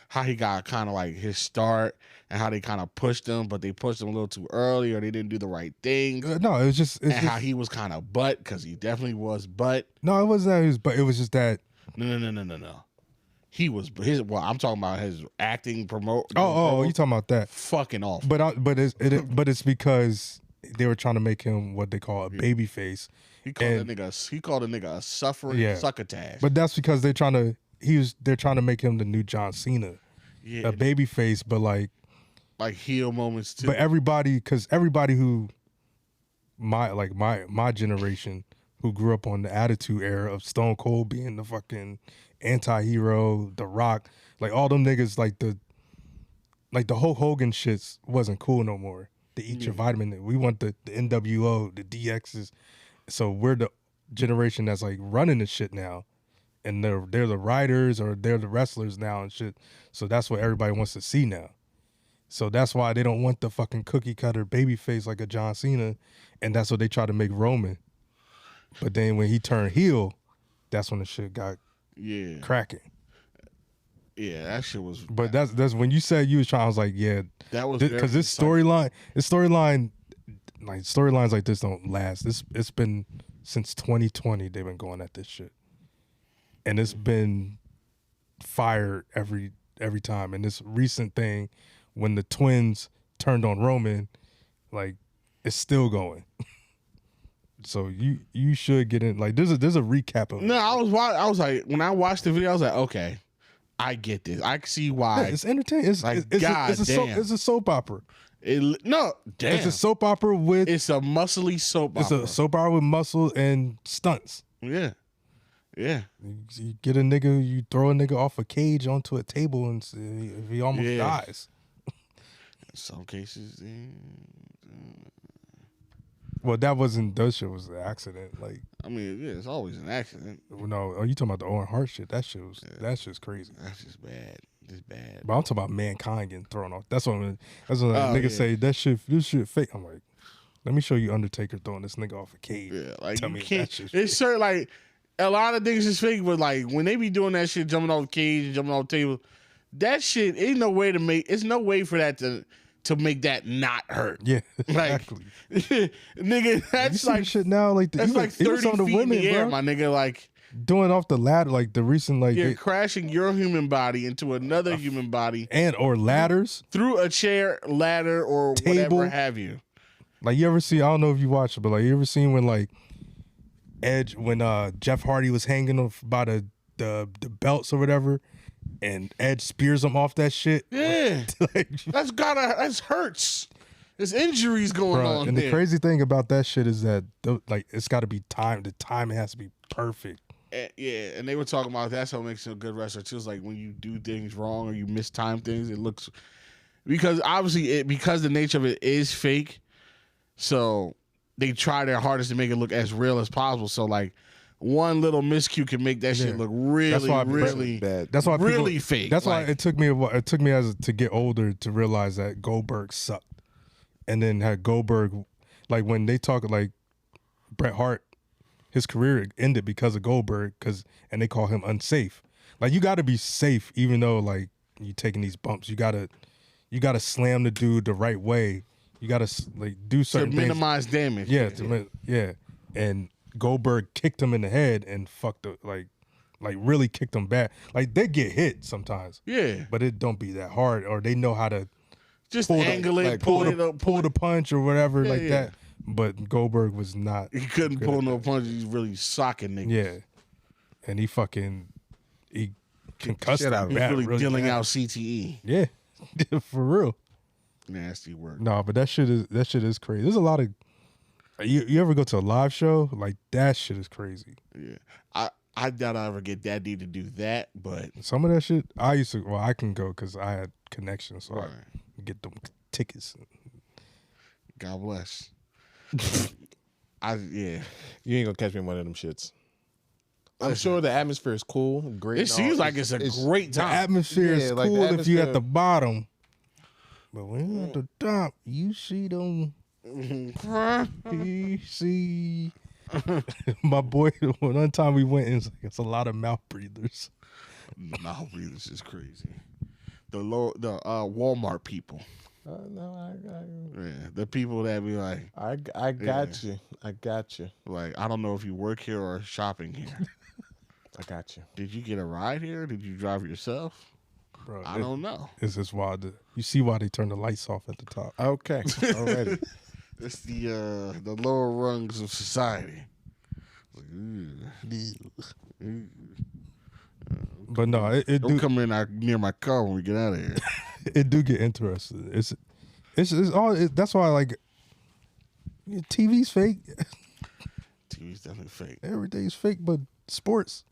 how he got kind of like his start and how they kind of pushed him, but they pushed him a little too early or they didn't do the right thing. No, it was just how he was kind of butt because he definitely was butt. No, it wasn't that he was butt. It was just that. No. He was his. Well, I'm talking about his acting promote. Oh, you talking about that? Fucking awful. But it's because they were trying to make him what they call a baby face. He called a nigga a suffering succotash. But that's because they're trying to make him the new John Cena, a baby face, but like heel moments too. But everybody who my generation who grew up on the Attitude Era of Stone Cold being the fucking anti-hero, The Rock, like all them niggas, like the Hulk Hogan shits wasn't cool no more. To eat your vitamin. We want the NWO, the DXs. So we're the generation that's like running the shit now. And they're the writers or they're the wrestlers now and shit. So that's what everybody wants to see now. So that's why they don't want the fucking cookie cutter baby face like a John Cena. And that's what they try to make Roman. But then when he turned heel, that's when the shit got cracking. Yeah, that shit was. But that's when you said you was trying. I was like, yeah, that was because this storylines like this don't last. It's been since 2020 they've been going at this shit, and it's been fire every time. And this recent thing, when the twins turned on Roman, like it's still going. So you should get in. Like there's a recap of it. No, I was like when I watched the video, I was like, okay, I get this. I can see why. Yeah, it's entertaining. It's like it's a soap opera. It's a soap opera with. It's a muscly soap opera. It's a soap opera with muscles and stunts. Yeah. You get a nigga, you throw a nigga off a cage onto a table and if he almost dies. In some cases. Well, that shit was an accident. Like, I mean, it's always an accident. No, are you talking about the Owen Hart shit? That shit's crazy. That's just bad. It's bad. But I'm talking about Mankind getting thrown off. That's what niggas say. This shit fake. I'm like, let me show you Undertaker throwing this nigga off a cage. Yeah, like Tell you me can't. That shit's it's certain like a lot of things is fake, but like when they be doing that shit, jumping off the cage and jumping off the table, that shit ain't no way to make. It's no way for that to make that not hurt. Yeah, exactly. Like, nigga, that's like shit now. Like that's like 30 feet in the air, bro. my nigga. Like doing off the ladder, like the recent, like you're crashing your human body into another human body, or ladders through a chair, ladder, or table, whatever have you. Like you ever see? I don't know if you watch it, but like you ever seen when like Edge, when Jeff Hardy was hanging off by the belts or whatever. And Edge spears him off that shit. Yeah, like, that's hurts. There's injuries going on. And the crazy thing about that shit is that like it's got to be timed. The timing has to be perfect. Yeah, and they were talking about that's what makes you a good wrestler too. It's like when you do things wrong or you mistime things, it looks because obviously because the nature of it is fake, so they try their hardest to make it look as real as possible. So like. One little miscue can make that shit look really bad. That's why really fake. That's why it took me a while. It took me to get older to realize that Goldberg sucked, and then had Goldberg, like when they talk like Bret Hart, his career ended because of Goldberg, and they call him unsafe. Like you got to be safe, even though like you taking these bumps. You gotta slam the dude the right way. You gotta like do certain to things. minimize damage. Yeah, yeah. And Goldberg kicked him in the head and fucked the like really kicked him back. Like they get hit sometimes. Yeah. But it don't be that hard, or they know how to Just pull angle it, like, pull it up, pull the punch or whatever like yeah. that. But Goldberg was not. He couldn't pull no punches. He's really socking niggas. Yeah, and he concussed shit him out of He's bad, really dealing bad. out CTE. Yeah, for real. Nasty work. No, but that shit is crazy. There's a lot of. You ever go to a live show? Like that shit is crazy. Yeah. I doubt I ever get that deep to do that, but Some of that shit I used to. Well, I can go because I had connections, so right. I get them tickets. God bless. Yeah. You ain't gonna catch me in one of them shits. I'm sure the atmosphere is cool, great. It seems like it's a great The time. atmosphere is Yeah, like, cool the if you at atmosphere- the bottom, but when you're at the top, you see them. You see, my boy. One time we went, and it's a lot of mouth breathers. Mouth breathers is crazy. The Walmart people. No, Yeah, the people that be like, I got you. I got you. like, I don't know if you work here or shopping here. I got you. Did you get a ride here? Did you drive yourself? Bro, I don't know. It's just wild. You see why they turn the lights off at the top. Okay, already. It's the lower rungs of society. Like, But no, it don't do come near my car when we get out of here. it do get interesting. It's all. That's why like TV's fake. TV's definitely fake. Everything's fake, but sports.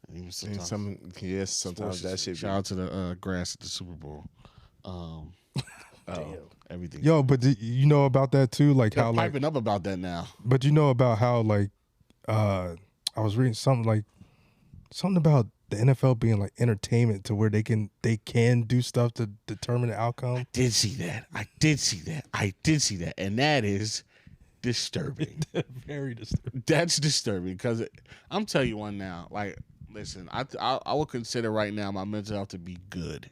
And even And sometimes, sometimes that shit. Shout out to the grass at the Super Bowl. Everything. Yo, but you know about that too, like They're how like. piping up about that now. But you know about how like I was reading something about the NFL being like entertainment to where they can do stuff to determine the outcome. Did see that. I did see that. And that is disturbing. Very disturbing. That's disturbing because I'm telling you one now. Like, listen, I would consider right now my mental health to be good.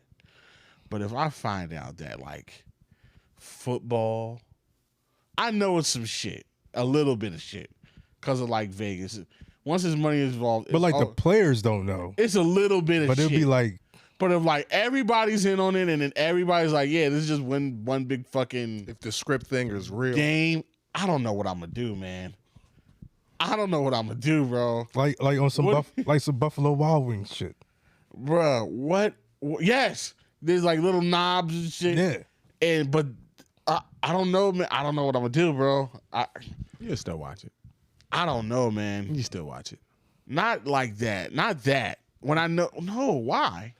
But if I find out that like football, I know it's some shit, a little bit of shit, because of like Vegas. Once his money is involved, But like the players don't know. it's a little bit of But shit. it'll be like, But if like everybody's in on it and then everybody's like, yeah, this is just one big fucking If the script thing is real, game, I don't know what I'm gonna do, man. I don't know what I'm gonna do, bro. like on some What- some Buffalo Wild Wings shit. Bro, what? Yes, there's like little knobs and shit. Yeah. But I don't know, man. I don't know what I'm gonna do, bro. you still watch it. I don't know, man. You still watch it Not like that. Not that. When I know, no, why?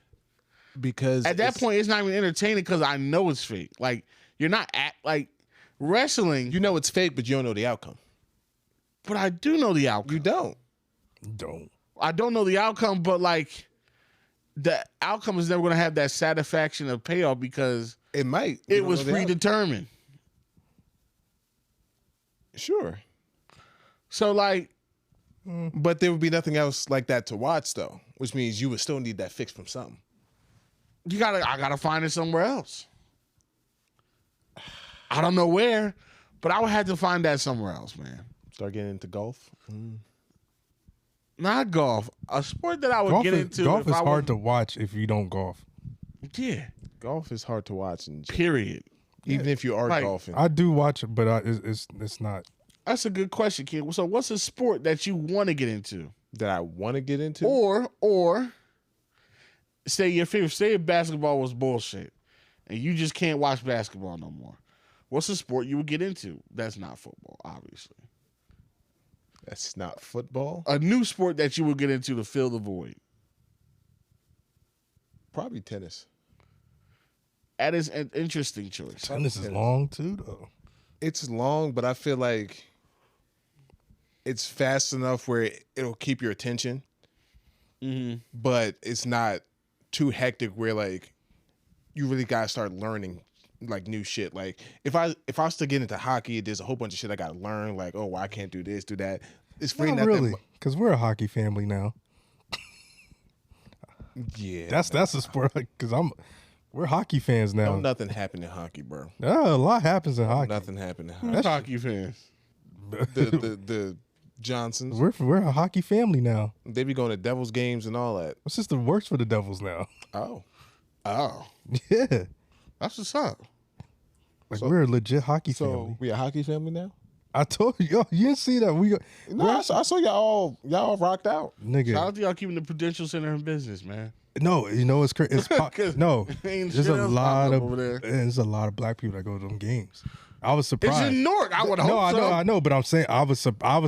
because At that point, it's not even entertaining because I know it's fake. Like you're not like wrestling. you know it's fake, but you don't know the outcome. But I do know the outcome. You don't. Don't. I don't know the outcome, but like the outcome is never going to have that satisfaction of payoff because It might. it was predetermined. Sure, So like, but there would be nothing else like that to watch, though, which means you would still need that fix from something. I gotta find it somewhere else. I don't know where, but I would have to find that somewhere else, man. Start getting into golf. Not golf. A sport that I would get into. Golf if is I hard was- to watch if you don't golf. Yeah. Golf is hard to watch, and Period. even if you are Like, golfing, I do watch it, but it's not. That's a good question, kid. So, what's a sport that you want to get into, that I want to get into. or say your favorite? Say if basketball was bullshit, and you just can't watch basketball no more. What's a sport you would get into? That's not football, obviously. That's not football. A new sport that you would get into to fill the void. Probably tennis. That is an interesting choice. Tennis is long too, though. It's long, but I feel like it's fast enough where it'll keep your attention. But it's not too hectic where like you really gotta start learning like new shit. Like if I was to get into hockey, there's a whole bunch of shit I gotta learn. Like, oh, well, I can't do this, do that. It's free Not nothing. really, because we're a hockey family now. Yeah. That's a sport because we're hockey fans now. No, nothing happened in hockey, bro. Yeah, a lot happens in hockey. Nothing happened in Who's hockey. hockey fans? The Johnsons. We're a hockey family now. They be going to Devils games and all that. My sister works for the Devils now. Oh. Oh, Yeah, that's what's up. like we're a legit hockey So family. we a hockey family now? I told you, yo, you didn't see that. No, I saw y'all rocked out. Nigga. Shout out to y'all keeping the Prudential Center in business, man. No, you know it's crazy. It's 'Cause no, ain't there's shit a else lot popping of up over there. there's a lot of black people that go to them games. I was surprised. It's in Newark. I would hope no, so. I know, but I'm saying I was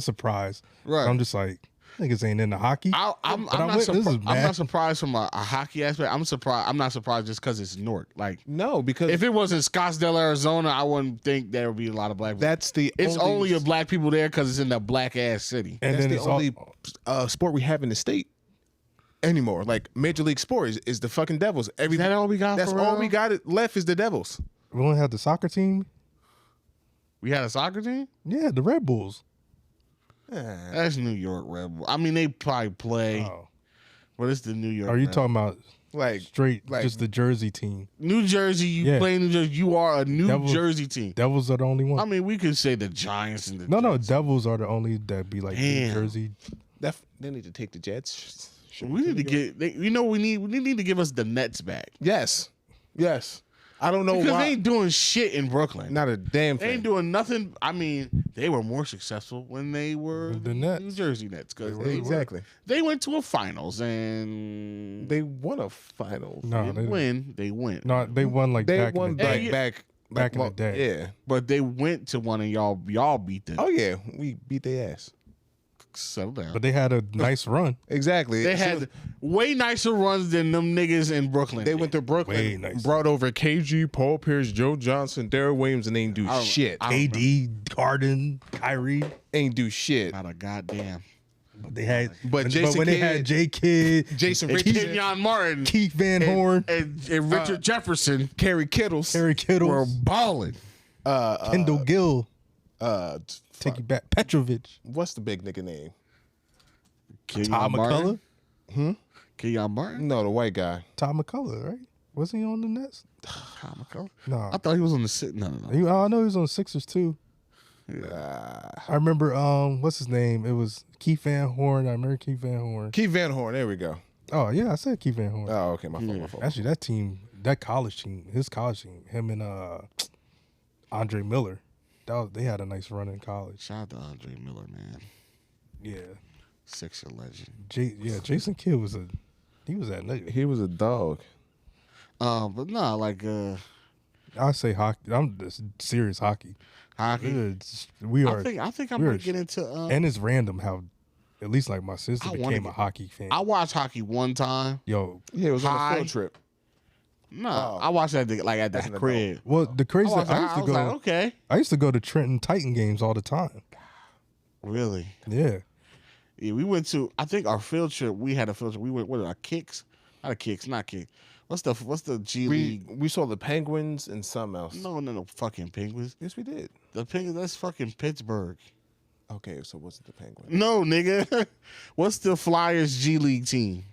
surprised. Right. I'm just like niggas ain't into hockey. I'm But not this is I'm bad. not surprised from a hockey aspect. I'm not surprised just because it's Newark. Like, No, because if it was in Scottsdale, Arizona, I wouldn't think there would be a lot of black people. that's the It's only a black people there because it's in the black ass city. And that's then the it's only sport we have in the state anymore. Like Major League Sport is the fucking Devils. Is that all we got? That's for all real? we got left is the Devils. we only had the soccer team. We had a soccer team. Yeah, the Red Bulls. That's New York Red Bull. I mean, they probably play, Oh. but it's the New York. Are you Red talking about Like straight like- just the Jersey team? New Jersey? You Yeah. play in New Jersey. You are a New Devils- Jersey team. Devils are the only one. I mean, we could say the Giants and the No, Jets. Devils are the only that be like New Damn. Jersey. they need to take the Jets. We need to get. We need to give us the Nets back Yes. I don't know because why. they ain't doing shit in Brooklyn. Not a damn They thing. ain't doing nothing. I mean, they were more successful when they were The Nets. New Jersey Nets because Exactly. they went to a finals and They won a finals. No, they didn't win. They went, No, they won like They back won in the day. back in the day. Yeah. but they went to one and y'all beat them. Oh yeah, we beat their ass. Settle down. But they had a nice run. Exactly. They So had way nicer runs than them niggas in Brooklyn. they did. went to Way Brooklyn, nicer. brought over KG, Paul Pierce, Joe Johnson, Darrell Williams, and they ain't do don't- shit. I don't AD, Harden, Kyrie. Ain't do shit. Not a goddamn. But they had, But Jason when they Kidd- had J Kidd, Jason And Richardson, Kenyon Martin Keith Van Horn, and Richard Jefferson Kerry Kittles, Harry were Kittle, balling. Kendall Gill, fuck, take you back, Petrovic, what's the big nigga name? Tom McCullough. Kenyon Martin. No, the white guy. Tom McCullough, right? Was he on the Nets? Tom McCullough. No. I thought he was on the sit. No. I know he was on the Sixers too. I remember what's his name? It was Keith Van Horn. I remember Keith Van Horn. Keith Van Horn. There we go. Oh yeah, I said Keith Van Horn. Oh, okay, my fault. Actually, that team, that college team, his college team, him and Andre Miller, they had a nice run in college. Shout out to Andre Miller, man. Yeah, Sixer legend. Jason Kidd was that nigga. He was a dog. But no, like I say hockey. I'm just serious hockey. hockey. We are, I think I'm we are- gonna get into. and it's random how, at least like my sister I wanna became a get- hockey fan. I watched hockey one time. Yo, Yeah, it was on a High. field trip. No, Oh. I watched that at That's the an crib. well, the crazy, I I used to was go. like, okay, I used to go to Trenton Titan games all the time. really? Yeah, Yeah, we went to. I think our field trip. We had a field trip. We went. What are our kicks? Not a kicks. Not kick. What's the G League? We saw the Penguins and something else. No, fucking Penguins. Yes, we did. The Penguins. That's fucking Pittsburgh. Okay, so what's the Penguins? No, nigga. What's the Flyers G League team?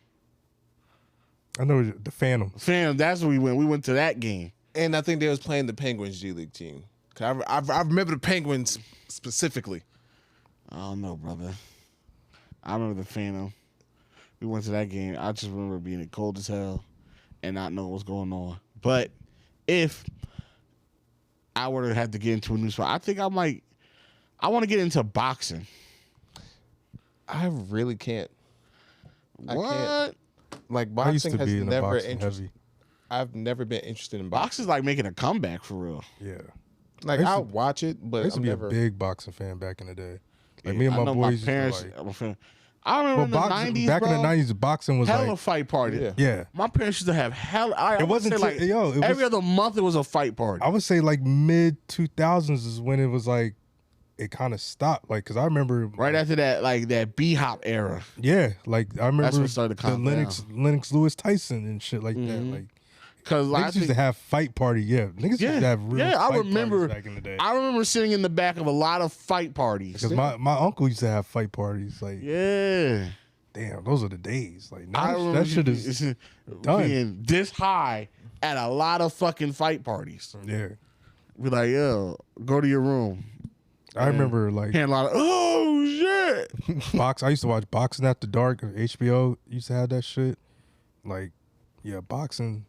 I know the Phantom. Fam, that's where we went. We went to that game. And I think they was playing the Penguins G League team. 'Cause I remember the Penguins specifically. I don't know, brother. I remember the Phantom. We went to that game. I just remember being cold as hell and not know what's going on. But if I were to have to get into a new sport, I think I might. I want to get into boxing. I really can't. I What? can't. Like I used boxing to has be in the never boxing interested. heavy. I've never been interested in boxing. Boxing's like making a comeback for real. Yeah, Like I used to- I'll watch it, I but used to I'm be never. a big boxing fan back in the day. Like Yeah, me and I my know boys. used to, parents. like- I'm a fan. I remember in the boxing, 90s, back bro, in the '90s, boxing was hella like, fight party. Yeah. yeah. My parents used to have hell. It wasn't like it was, every other month. It was a fight party. I would say like mid 2000s is when it was like it kind of stopped. Like, cause I remember Right after that, like that B-hop era. yeah, like I remember when it started to the calm Lennox Lewis Tyson and shit like that. Like Because niggas used to have fight party. Yeah, niggas used to have real. I fight remember. parties back in the day. I remember sitting in the back of a lot of fight parties. Because my uncle used to have fight parties. Like Yeah. damn, those are the days. Like I now, remember that shit is done. being this high at a lot of fucking fight parties. Yeah, Be like, yo, go to your room. I remember like Hearing a lot of, oh shit. I used to watch Boxing After Dark. HBO used to have that shit. Like, yeah, boxing.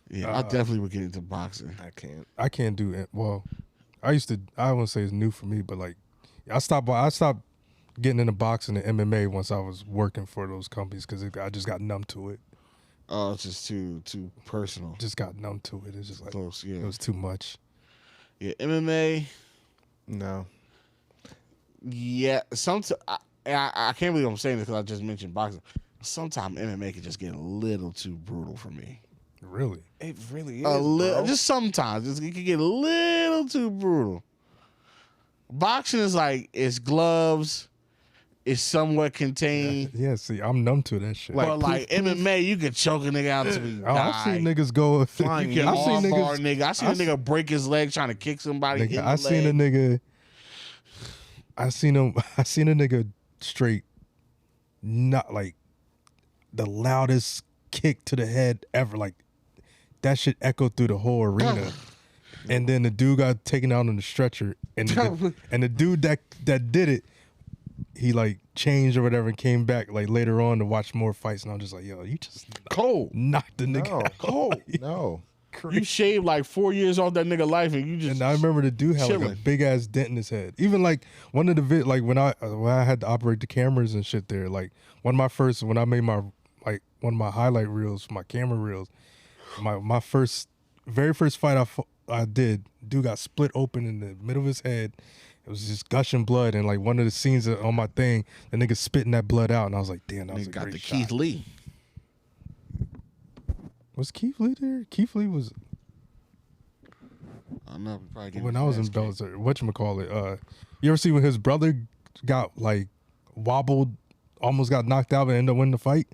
Yeah, I definitely would get into boxing. I can't. I can't do it. Well, I wouldn't say it's new for me, but like, I stopped getting into boxing and MMA once I was working for those companies because I just got numb to it. Oh, it's just too personal. Just got numb to it. It's just like Close, yeah. it was too much. Yeah, MMA. No. Yeah, I can't believe I'm saying this because I just mentioned boxing. Sometimes MMA can just get a little too brutal for me. Really? It really is. Just sometimes it can get a little too brutal. Boxing is like it's gloves, it's somewhat contained. Yeah. See, I'm numb to that shit. But like MMA, you can choke a nigga out till he die. I've seen niggas go Flying. You can I've seen armbar niggas. nigga. I seen a nigga break his leg trying to kick somebody in the I seen a leg. nigga. I seen a nigga straight, not like the loudest kick to the head ever. Like that shit echoed through the whole arena. And then the dude got taken out on the stretcher, and the dude that did it, he like changed or whatever and came back like later on to watch more fights. And I'm just like, yo, you just Cold. knocked the nigga No. out. Cold. No. You shaved like 4 years off that nigga life and you just And I remember the dude had like a chilling. big ass dent in his head. Even like one of the like when I had to operate the cameras and shit there. Like when I made my like one of my highlight reels, my camera reels, my very first fight I did, dude got split open in the middle of his head. It was just gushing blood, and like one of the scenes on my thing, the nigga spitting that blood out, and I was like, damn, that was a got great the shot. Keith Lee. Was Keith Lee there? Keith Lee was I don't know. Probably getting when his I was in ass kicked. Bellator. Whatchamacallit? You ever see when his brother got like wobbled, almost got knocked out, and ended up winning the fight?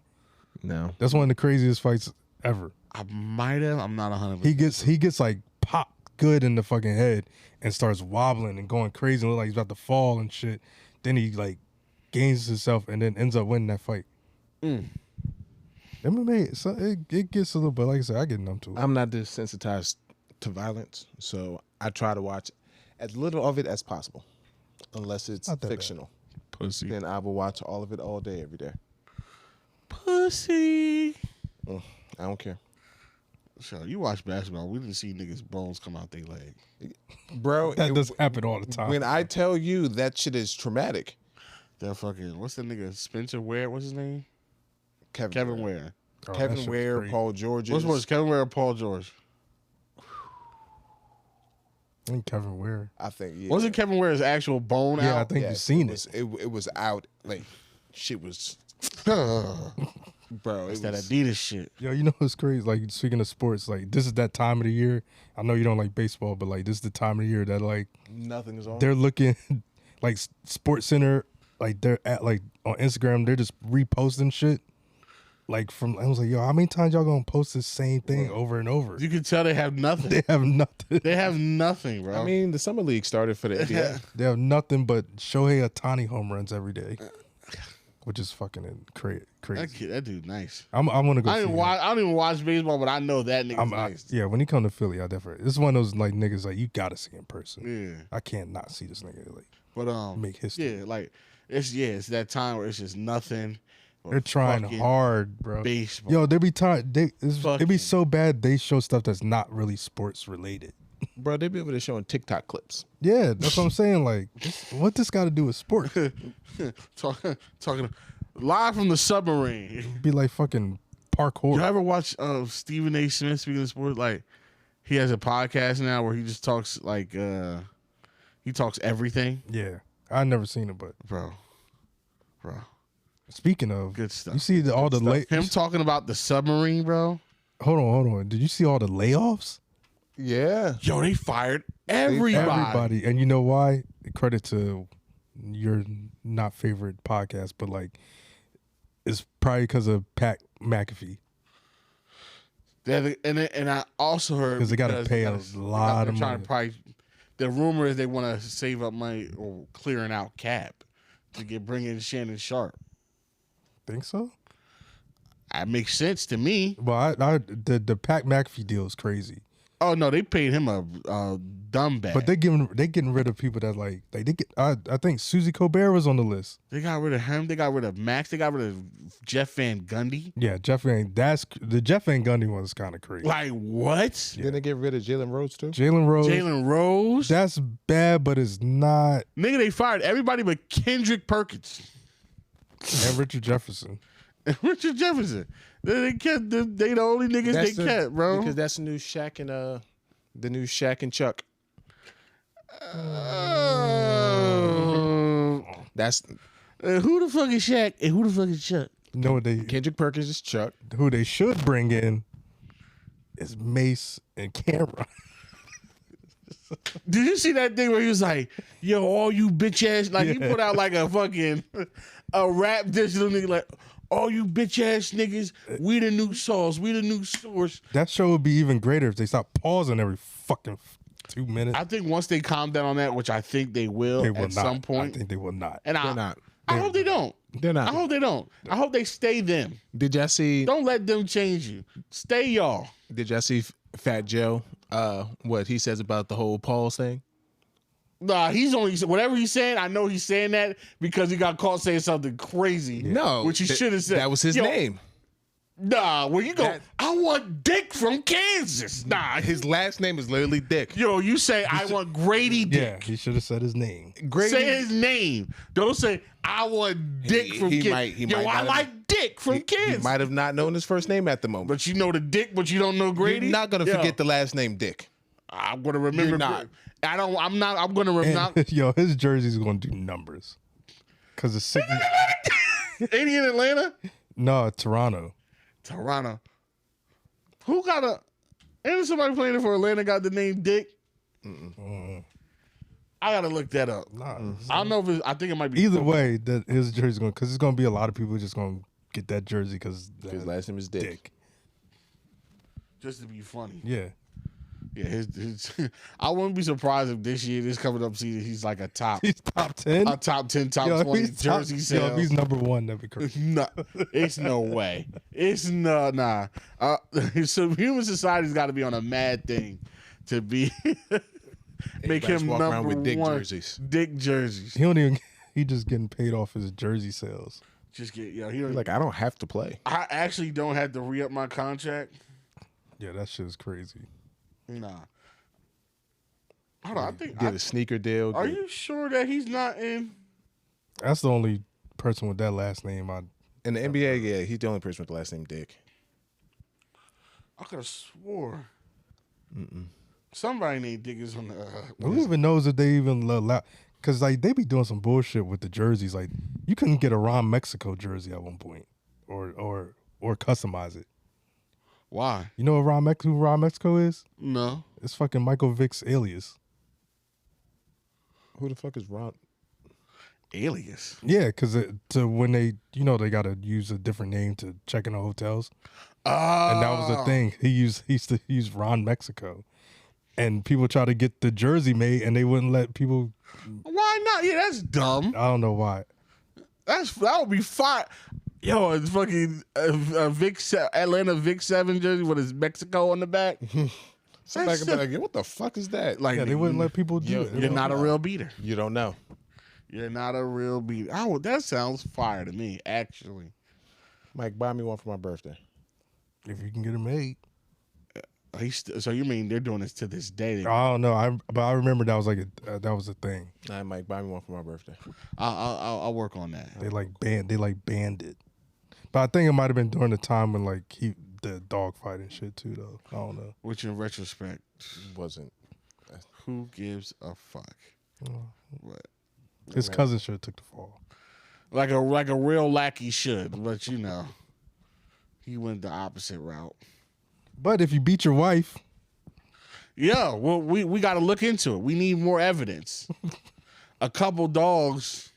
No. That's one of the craziest fights ever. I might have. I'm not 100%. He gets like popped good in the fucking head and starts wobbling and going crazy and look like he's about to fall and shit. Then he like gains himself and then ends up winning that fight. MMA, so it gets a little bit, like I said, I get numb to it. I'm not desensitized to violence, so I try to watch as little of it as possible, unless it's Not that bad. fictional. Pussy. Then I will watch all of it all day, every day. Pussy. I don't care. So you watch basketball. We didn't see niggas' bones come out their leg. Bro, That does happen all the time. when I tell you that shit is traumatic, That fucking, what's the nigga? Spencer Ware? What's his name? Kevin Kevin Ware. Ware. Oh, that Kevin shit was Ware, crazy. Paul George. What's worse, Kevin Ware or Paul George? I think Kevin Ware. I think, yeah. Wasn't Kevin Ware's actual bone Yeah, I out? think you've seen it. It was out, like, shit was, bro, It's it that was, Adidas shit. Yo, you know what's crazy? Like, speaking of sports, like, this is that time of the year. I know you don't like baseball, but, like, this is the time of the year that, like, nothing is on. they're looking, like, Sports Center, like, they're at, like, on Instagram, they're just reposting shit. Like, I was like, yo, how many times y'all gonna post the same thing over and over? You can tell they have nothing. They have nothing. They have nothing, bro. I mean, the summer league started for the NBA. They have nothing but Shohei Ohtani home runs every day, which is fucking crazy. that dude nice. I'm gonna go. I see didn't him. watch. I don't even watch baseball, but I know that nigga's nice. Yeah, when he come to Philly, I definitely. This is one of those like niggas like you gotta see in person. Yeah, I can't not see this nigga like but make history. Yeah, like it's that time where it's just nothing. They're trying fucking hard, bro. baseball. Yo, they be tired. It be Fucking- so bad. They show stuff that's not really sports related. Bro, they be able to show in TikTok clips. Yeah, that's what I'm saying. Like, what this got to do with sports? talking live from the submarine. Be like fucking parkour. You ever watch Stephen A. Smith speaking of sports? Like, he has a podcast now where he just talks like he talks everything, Yeah, I never seen it, but bro. speaking of Good stuff. you see all the Him talking about the submarine, bro. Hold on. Did you see all the layoffs? Yeah. Yo, they fired everybody. And you know why? Credit to your not favorite podcast, but like it's probably because of Pat McAfee. And I also heard 'Cause they gotta because pay a they're lot of trying money. to probably, the rumor is they want to save up money or clearing out cap to bring in Shannon Sharp. Think so? That makes sense to me. Well, the Pat McAfee deal is crazy. Oh no, they paid him a dumb bag. But they getting rid of people that like they get. I think Susie Colbert was on the list. They got rid of him. They got rid of Max. They got rid of Jeff Van Gundy. Yeah, Jeff Van Gundy one is kind of crazy. Like what? Didn't they get rid of Jalen Rose too? Jalen Rose. Jalen Rose. That's bad, but it's not. Nigga, they fired everybody but Kendrick Perkins And Richard Jefferson. and Richard Jefferson. They kept them. They the only niggas they kept, bro. Because that's the new Shaq and Chuck. That's Who the fuck is Shaq and who the fuck is Chuck? You know what Kendrick Perkins is Chuck. who they should bring in is Mace and Cameron. Did you see that thing where he was like, "Yo, all you bitch ass," like he put out like a fucking a rap digital nigga like, "All you bitch ass niggas, we the new sauce, we the new source." That show would be even greater if they stopped pausing every fucking 2 minutes. I think once they calm down on that, which I think they will, They will at not. some point, I think they will not. and They're not. I hope they don't. They're not. I hope they don't. I hope they stay them. Did y'all see? Don't let them change you. Stay y'all. Did y'all see Fat Joe? What he says about the whole Pause thing? Nah, he's only whatever he's saying. I know he's saying that because he got caught saying something crazy. No, which he should have said. That was his Yo, name. Nah, where you go? That- I want Dick from Kansas. Nah, His last name is literally Dick. yo, you say I want Grady Yeah, Dick. he should have said his name. Grady, Say his name. Don't say I want Dick from he Kansas. might- he Yo, might I not like Dick from he Kansas. might have not known his first name at the moment. But you know the Dick, but you don't know Grady. You're not gonna Yo, forget the last name Dick. I'm gonna remember. You're not. I don't. I'm not. I'm gonna remember. And, yo, his jersey's going to do numbers. Because it's sick. Ain't he in Atlanta? No, Toronto. Toronto. Who got a? Ain't there somebody playing for Atlanta got the name Dick? I gotta look that up. Nah, I don't know if it's, I think it might be either way, that his jersey's going because it's going to be a lot of people just going to get that jersey because His last name is Dick. just to be funny. Yeah. Yeah, his I wouldn't be surprised if this year, this coming up season, he's like a top He's top 10. a top 10, top Yo, if 20 he's top- jersey yo, sales. if he's number one, that'd be crazy. No, it's no way. It's nah. So human society's got to be on a mad thing to be make Everybody's him walking number around with Dick one. jerseys. Dick jerseys. He don't even. He just getting paid off his jersey sales. Just get He don't, Like I don't have to play. I actually don't have to re up my contract. Yeah, that shit is crazy. Nah. Hold on, I think. Get a sneaker deal. Are get- you sure that he's not in? That's the only person with that last name. in the NBA? Yeah, he's the only person with the last name Dick. I could have swore. Somebody named Dick is on the. Who even knows if they even allow? Because like they be doing some bullshit with the jerseys. Like you couldn't get a Ron Mexico jersey at one point, or customize it. Why? You know who Ron Mexico is? No. It's fucking Michael Vick's alias. Who the fuck is Ron? Alias. Yeah, because to when they they gotta use a different name to check in the hotels, and that was the thing. He used to use Ron Mexico, and people try to get the jersey made, and they wouldn't let people. Why not? Yeah, that's dumb. I don't know why. That would be fine. Yo, it's fucking Atlanta Vic 7 jersey with his Mexico on the back. Somebody could be like, what the fuck is that? Like, Yeah, they wouldn't let people do it. You're not a real beater. You don't know. You're not a real beater. Oh, that sounds fire to me, actually. Mike, buy me one for my birthday. If you can get it made. So you mean they're doing this to this day? I don't know. But I remember that was like that was a thing. All right, Mike, buy me one for my birthday. I'll work on that. They banned it. But I think it might have been during the time when like the dog fight and shit too though. I don't know. Which in retrospect, Wasn't. who gives a fuck? What? His cousin should have took the fall. Like a real lackey should, but he went the opposite route. But if you beat your wife, Yeah, well, we got to look into it. We need more evidence. A couple dogs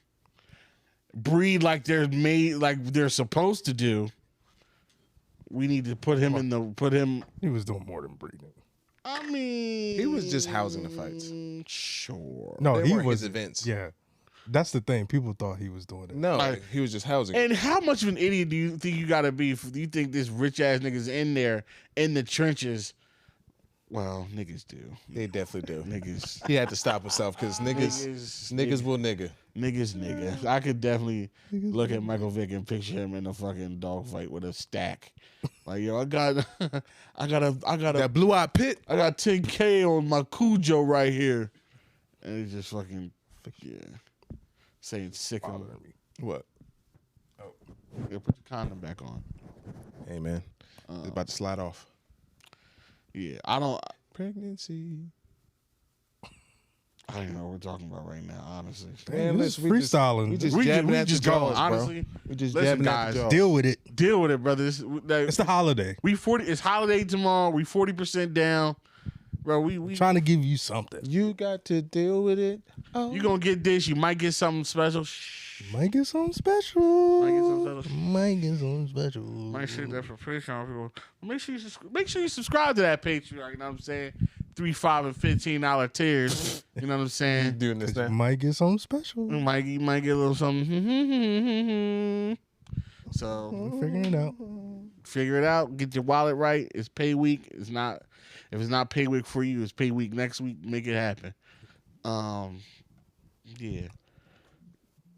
breed like they're supposed to do. We need to put him. he was doing more than breeding. I mean, He was just housing the fights. Sure. No, They he weren't was his events. Yeah, that's the thing. People thought he was doing it. No, Like- he was just housing. And how much of an idiot do you think you gotta be? Do you think this rich ass niggas in there in the trenches? Well, niggas do. They definitely do. Niggas. He had to stop himself because niggas will nigga. Niggas. I could definitely look at Michael Vick and picture him in a fucking dogfight with a stack. Like, yo, I got That blue-eyed pit. I got 10K on my Cujo right here. And he just fucking, saying sick of me. What? Yeah, put your condom back on. Hey, man. It's about to slide off. Yeah, I don't Pregnancy. even know what we're talking about right now, honestly. Man, listen, we just freestyling. We just We jabbing at just the going, jaws, bro. honestly. We just Listen, jabbing at guys, the jaws. Deal with it. Deal with it, brother. It's the holiday. It's holiday tomorrow. We 40% down. Bro, we Trying to give you something. You got to deal with it. Oh. you gonna get this. You might get something special. Shh. Might get something special. Might get something special. Might get something special. Might share that for Patreon people. Make sure you subscribe to that Patreon. You know what I'm saying? $3, $5, and $15 tiers. You know what I'm saying? doing this now. Might get something special. You might get a little something. So We're figuring it out. figure it out. Get your wallet right. It's pay week. It's not. If it's not pay week for you, it's pay week next week. Make it happen. Yeah.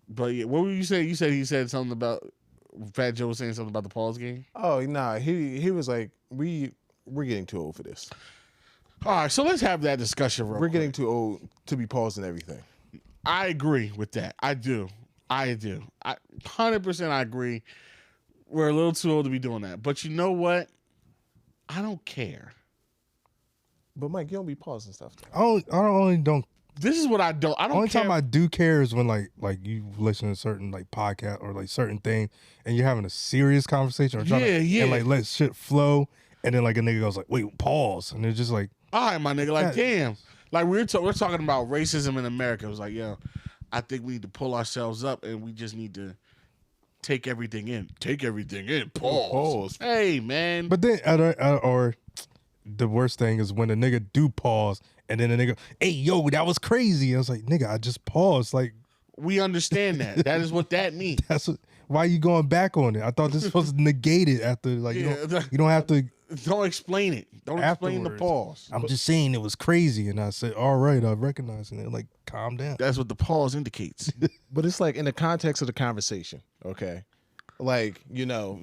But yeah, what were you saying? You said he said something about Fat Joe was saying something about the Paul's game. Oh, nah. He was like, we're getting too old for this. All right, so let's have that discussion. We're getting too old to be pausing everything. I agree with that. I do. 100% I agree. We're a little too old to be doing that. But you know what? I don't care. But Mike, you don't be pausing stuff. I don't. This is what I don't. I don't Only care. time I do care is when like you listen to certain like podcast or like certain thing, and you're having a serious conversation or trying Yeah. and like let shit flow, and then like a nigga goes like, wait, pause, and it's just like, All right, my nigga. Like, Yeah. damn. Like we're talking about racism in America. It was like, yo, I think we need to pull ourselves up, and we just need to take everything in. Take everything in. Pause. Hey, man. but then or the worst thing is when a nigga do pause, and then a nigga, hey yo, that was crazy. I was like, nigga, I just paused. Like We understand that. That is what that means. that's what, why you going back on it? I thought this was negated after like you don't have to. Don't explain it. Don't explain the Afterwards. pause. I'm just saying it was crazy, and I said, all right, I recognize it. Like, calm down. That's what the pause indicates. But it's like in the context of the conversation, okay? Like, you know,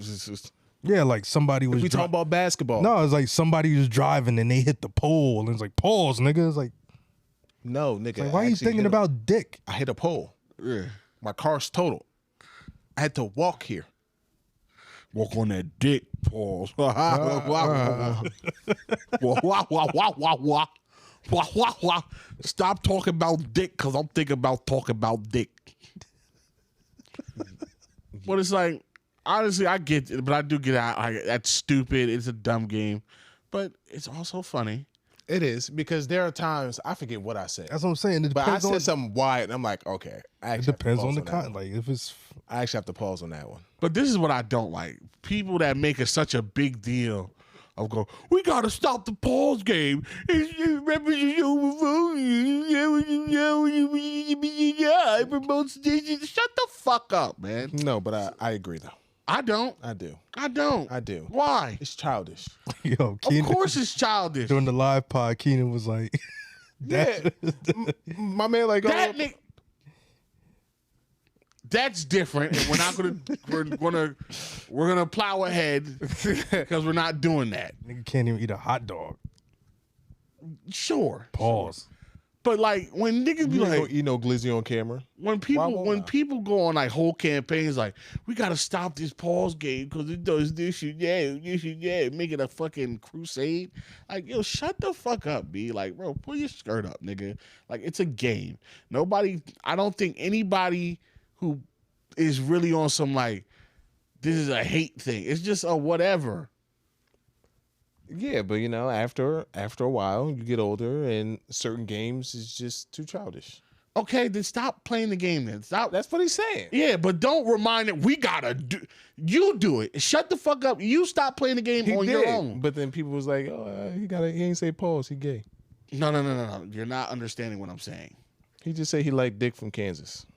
Yeah, like somebody was. we talk about basketball. No, it's like somebody was driving and they hit the pole, and it's like pause, nigga. It's like, No, nigga. like why are you actually thinking hit about dick? I hit a pole. Yeah. My car's totaled. I had to walk here. Walk on that dick. Pause. Wah, wah, wah. Stop talking about dick because I'm thinking about talking about dick. But it's like, honestly, I get it, but I do get out. That's stupid. It's a dumb game. But it's also funny. It is because there are times I forget what I said. That's what I'm saying. It But I depends said on. something wide, and I'm like, okay. I It actually have to depends pause on the that content. one. Like if it's. I actually have to pause on that one. But this is what I don't like. People that make it such a big deal of go, we got to stop the pause game. Shut the fuck up, man. No, but I agree though. I don't. I do. I don't. I do. Why? It's childish. Yo, Of Keenan, course it's childish. during the live pod, Keenan was like, Yeah. My man, like, That ni- That's different. And we're gonna plow ahead because we're not doing that. nigga can't even eat a hot dog. Sure. Pause. But like when niggas be like, you know, Glizzy on camera. when people go on like whole campaigns like, we gotta stop this pause game because it does this and that, make it a fucking crusade. Like, yo, shut the fuck up, B. Like, bro, pull your skirt up, nigga. Like, it's a game. I don't think anybody who is really on some like, this is a hate thing. It's just a whatever. Yeah, but you know, after a while, you get older, and certain games is just too childish. Okay, then stop playing the game then. Stop. That's what he's saying. Yeah, but don't remind it. We gotta do. You do it. Shut the fuck up. You stop playing the game on your own. But then people was like, "Oh, he ain't say pause. He gay." No. You're not understanding what I'm saying. He just said he liked dick from Kansas.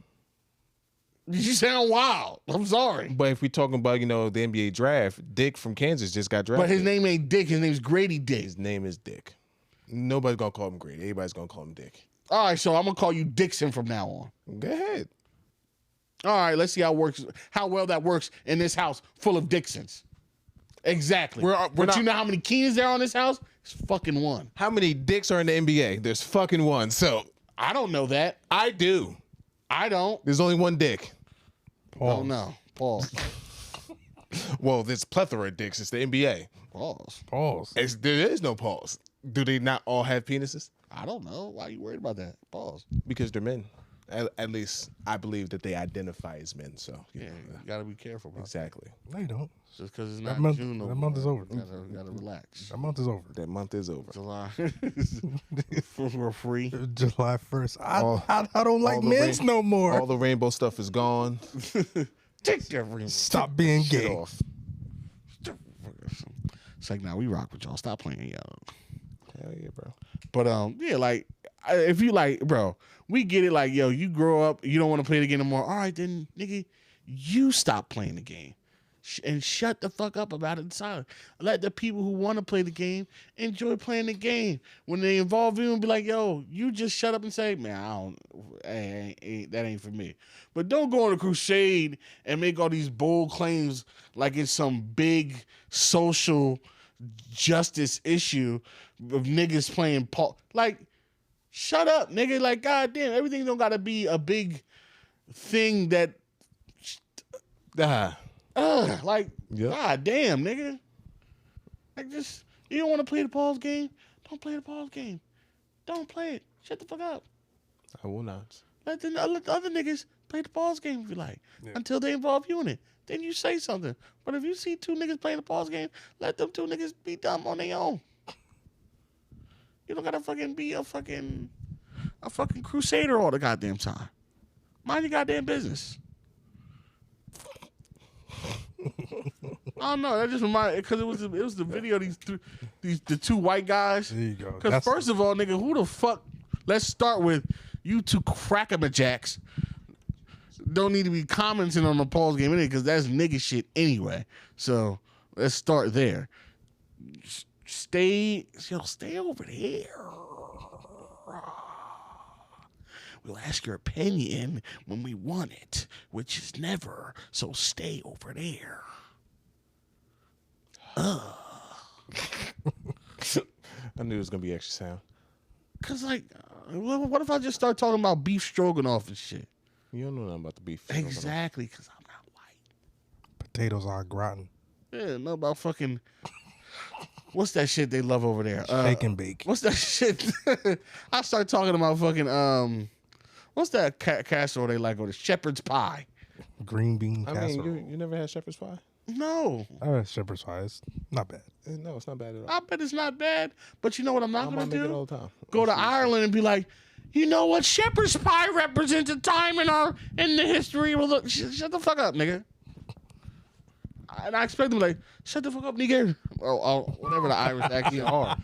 You sound wild. I'm sorry. But if we're talking about, the NBA draft, Dick from Kansas just got drafted. But his name ain't Dick. His name's Grady Dick. His name is Dick. Nobody's going to call him Grady. Everybody's going to call him Dick. All right, so I'm going to call you Dixon from now on. Go ahead. All right, let's see how well that works in this house full of Dixons. Exactly. But you know how many Keenans there are on this house? It's fucking one. How many Dicks are in the NBA? There's fucking one. So I don't know that. I do. I don't. There's only one Dick. Oh, no. Pause. Well, there's plethora of dicks. It's the NBA. Pause. There is no pause. Do they not all have penises? I don't know. Why are you worried about that? Pause. Because they're men. At least I believe that they identify as men. So Yeah, you got to be careful about exactly. No, you don't. Just because it's not That month- June. that month is over. You gotta relax. That month is over. That month is over. July. We're free. July 1st. All- I don't like all the men's no more. All the rainbow stuff is gone. Take that ring. Stop being Shit gay. off. It's like, nah, we rock with y'all. Stop playing y'all. Hell yeah, bro. But yeah, like if you like, bro, we get it. Like, yo, you grow up, you don't want to play the game anymore. All right, then, nigga, you stop playing the game and shut the fuck up about it in silence. Let the people who want to play the game enjoy playing the game. When they involve you, and be like, yo, you just shut up and say, man, I don't, that ain't for me. But don't go on a crusade and make all these bold claims like it's some big social justice issue of niggas playing like, shut up, nigga. Like, goddamn, everything don't gotta be a big thing that like, Yep. goddamn, nigga. Like, just, you don't want to play the pause game? Don't play the pause game. Don't play it. Shut the fuck up. I will not. Let the other niggas play the pause game if you like, until they involve you in it. Then you say something. But if you see two niggas playing the pause game, let them two niggas be dumb on their own. You don't gotta fucking be a fucking crusader all the goddamn time. Mind your goddamn business. I don't know. That just reminded, because it was the video of the two white guys. There you go. Because first of all, nigga, who the fuck? Let's start with you two crackamajacks. Don't need to be commenting on the pause game anyway, because that's nigga shit anyway. So let's start there. Stay over there. We'll ask your opinion when we want it, which is never. So stay over there. I knew it was gonna be extra sound. Cause like, what if I just start talking about beef stroganoff and shit? You don't know nothing about the beef. Exactly, because I'm not white. Potatoes are gratin. Yeah, know about fucking. What's that shit they love over there? Shake and bake. What's that shit? I start talking about fucking what's that casserole they like over there? Shepherd's pie. Green bean I casserole. mean, you never had shepherd's pie? No. I had shepherd's pie. It's not bad. No, it's not bad at all. I bet it's not bad, but you know what I'm not gonna make it do? all the time. Go to Ireland and be like, you know what? Shepherd's pie represents a time in the history. Well, look, shut the fuck up, nigga. And I expect them like, shut the fuck up, nigga. Oh, whatever the Irish accent are.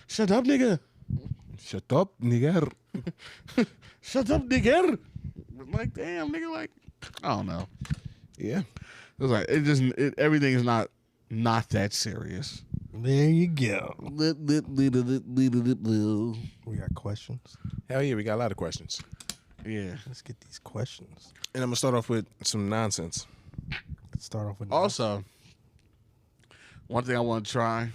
Shut up, nigga. Shut up, nigger. Shut up, nigga. Like, damn, nigga. Like, I don't know. Yeah. It was like everything is not that serious. There you go. We got questions. Hell yeah, we got a lot of questions. Yeah. Let's get these questions. And I'm gonna start off with some nonsense. Let's start off with Also, one thing I want to try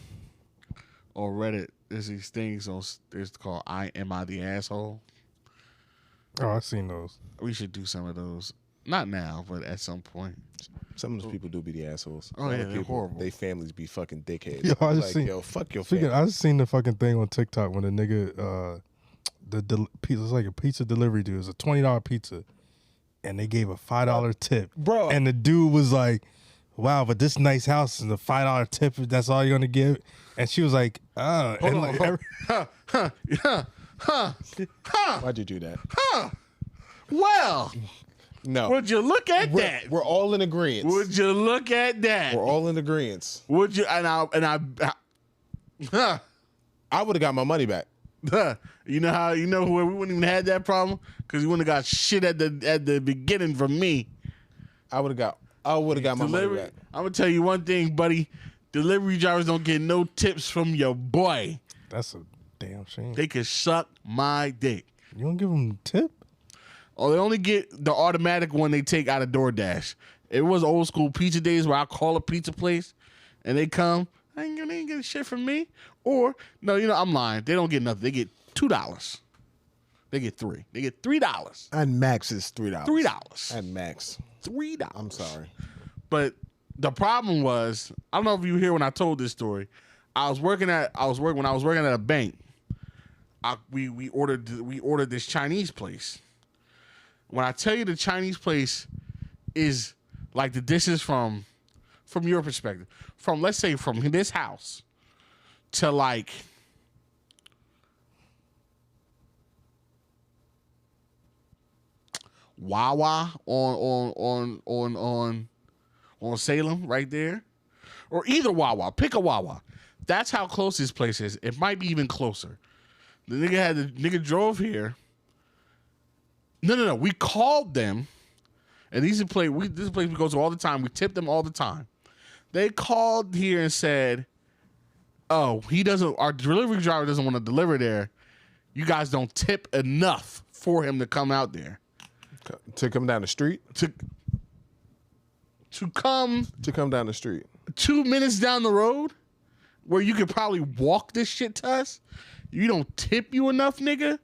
on Reddit is these things it's called Am I the Asshole? Oh, I've seen those. We should do some of those. Not now, but at some point. Some of those people do be the assholes. Oh, yeah, they're horrible. They families be fucking dickheads. Yo, I just like, seen- yo, fuck your Speaking, family. I just seen the fucking thing on TikTok when the nigga, pizza, it's like a pizza delivery dude. It was a $20 pizza, and they gave a $5 tip. Bro. And the dude was like, "Wow, but this nice house is a $5 tip. That's all you're gonna give?" And she was like, "Oh." Hold and on, like, Why'd you do that? Well, No. would you look at that? We're all in agreement. Would you look at that? We're all in agreement. Would you? And I I would have got my money back. You know where we wouldn't even had that problem because you wouldn't have got shit at the beginning from me. I would have got my money back. I'm gonna tell you one thing, buddy. Delivery drivers don't get no tips from your boy. That's a damn shame. They can suck my dick. You don't give them a tip? Or they only get the automatic one they take out of DoorDash. It was old school pizza days where I call a pizza place and they come. They ain't getting shit from me. Or, no, I'm lying. They don't get nothing. They get $2. They get $3. They get $3. And max is $3. $3. And max. $3. I'm sorry. But the problem was, I don't know if you hear when I told this story. When I was working at a bank. We ordered this Chinese place. When I tell you the Chinese place is like the dishes from your perspective, from let's say from this house to like Wawa on Salem right there, or either Wawa, pick a Wawa. That's how close this place is. It might be even closer. The nigga drove here. No. We called them, and this is a place we go to all the time. We tip them all the time. They called here and said, "Oh, our delivery driver doesn't want to deliver there. You guys don't tip enough for him to come out there." To come down the street? To come down the street. 2 minutes down the road where you could probably walk this shit to us. You don't tip you enough, nigga.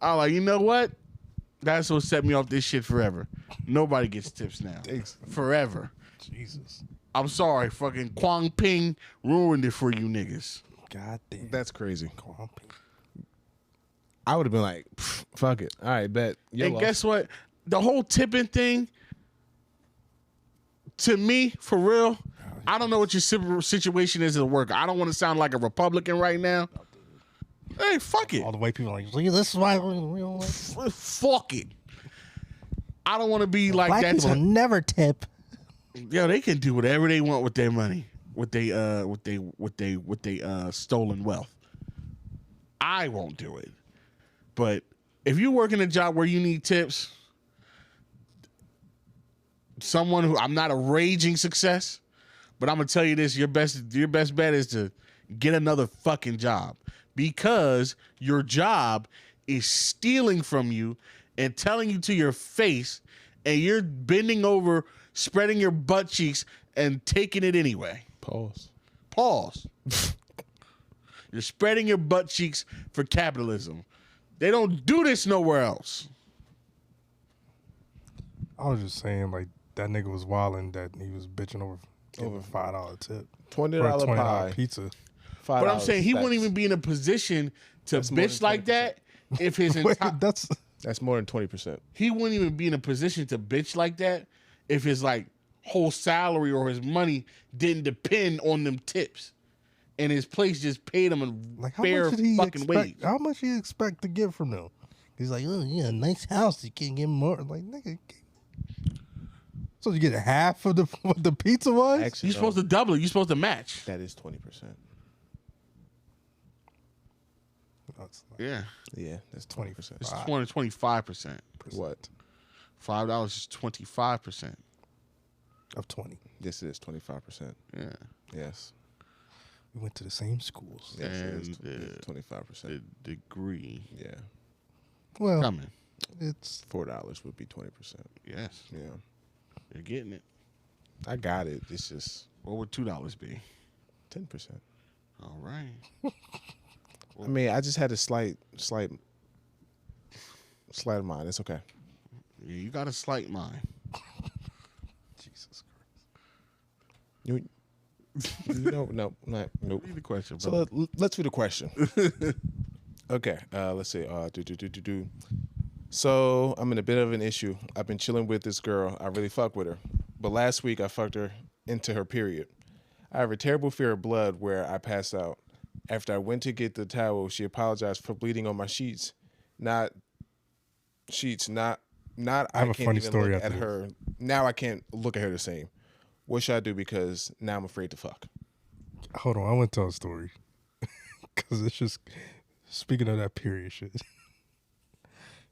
I'm like, you know what? That's what set me off this shit forever. Nobody gets tips now. Thanks. Forever. Jesus. I'm sorry. Fucking Kwang Ping ruined it for you niggas. God damn. That's crazy. Kwang Ping. I would have been like, fuck it. All right, bet. And guess what? The whole tipping thing, to me, for real, I don't know what your situation is at work. I don't want to sound like a Republican right now. Hey, fuck it. All the white people are like, this is why we don't like fuck it. I don't want to be like black that. People never tip. Yo, they can do whatever they want with their money, with they stolen wealth. I won't do it. But if you work in a job where you need tips, I'm not a raging success, but I'm gonna tell you this: your best bet is to get another fucking job, because your job is stealing from you and telling you to your face, and you're bending over, spreading your butt cheeks, and taking it anyway. Pause. You're spreading your butt cheeks for capitalism. They don't do this nowhere else. I was just saying, like, that nigga was wilding that he was bitching over $5 tip. $20 pie. Pizza. $5 But I'm saying he wouldn't stacks. even be in a position to bitch like that if his entire... That's more than 20%. He wouldn't even be in a position to bitch like that if his like whole salary or his money didn't depend on them tips, and his place just paid him a fair fucking wage. How much do you expect to get from them? He's like, oh yeah, nice house. You can't get more. Like, nigga. So you get half of what the pizza was? Actually, You're supposed to double it. You're supposed to match. That is 20%. Yeah. Yeah, that's 20%. It's 25%. What? $5 is 25%. Of 20. This is 25%. Yeah. Yes. We went to the same schools. Yes, And it is 25%. the degree Yeah. Well, coming. it's $4 would be 20%. Yes. Yeah. You're getting it. I got it. It's just What would $2 be? 10%. All right. I mean, I just had a slight of mine. It's okay. Yeah, you got a slight mind. Jesus Christ. You nope. Read the question, So brother. let's read the question. Okay, let's see. So I'm in a bit of an issue. I've been chilling with this girl. I really fuck with her. But last week I fucked her into her period. I have a terrible fear of blood where I passed out. After I went to get the towel, she apologized for bleeding on my sheets. I have a can't funny even story look after at this. her. Now I can't look at her the same. What should I do? Because now I'm afraid to fuck. Hold on, I want to tell a story. Because it's Speaking of that period shit,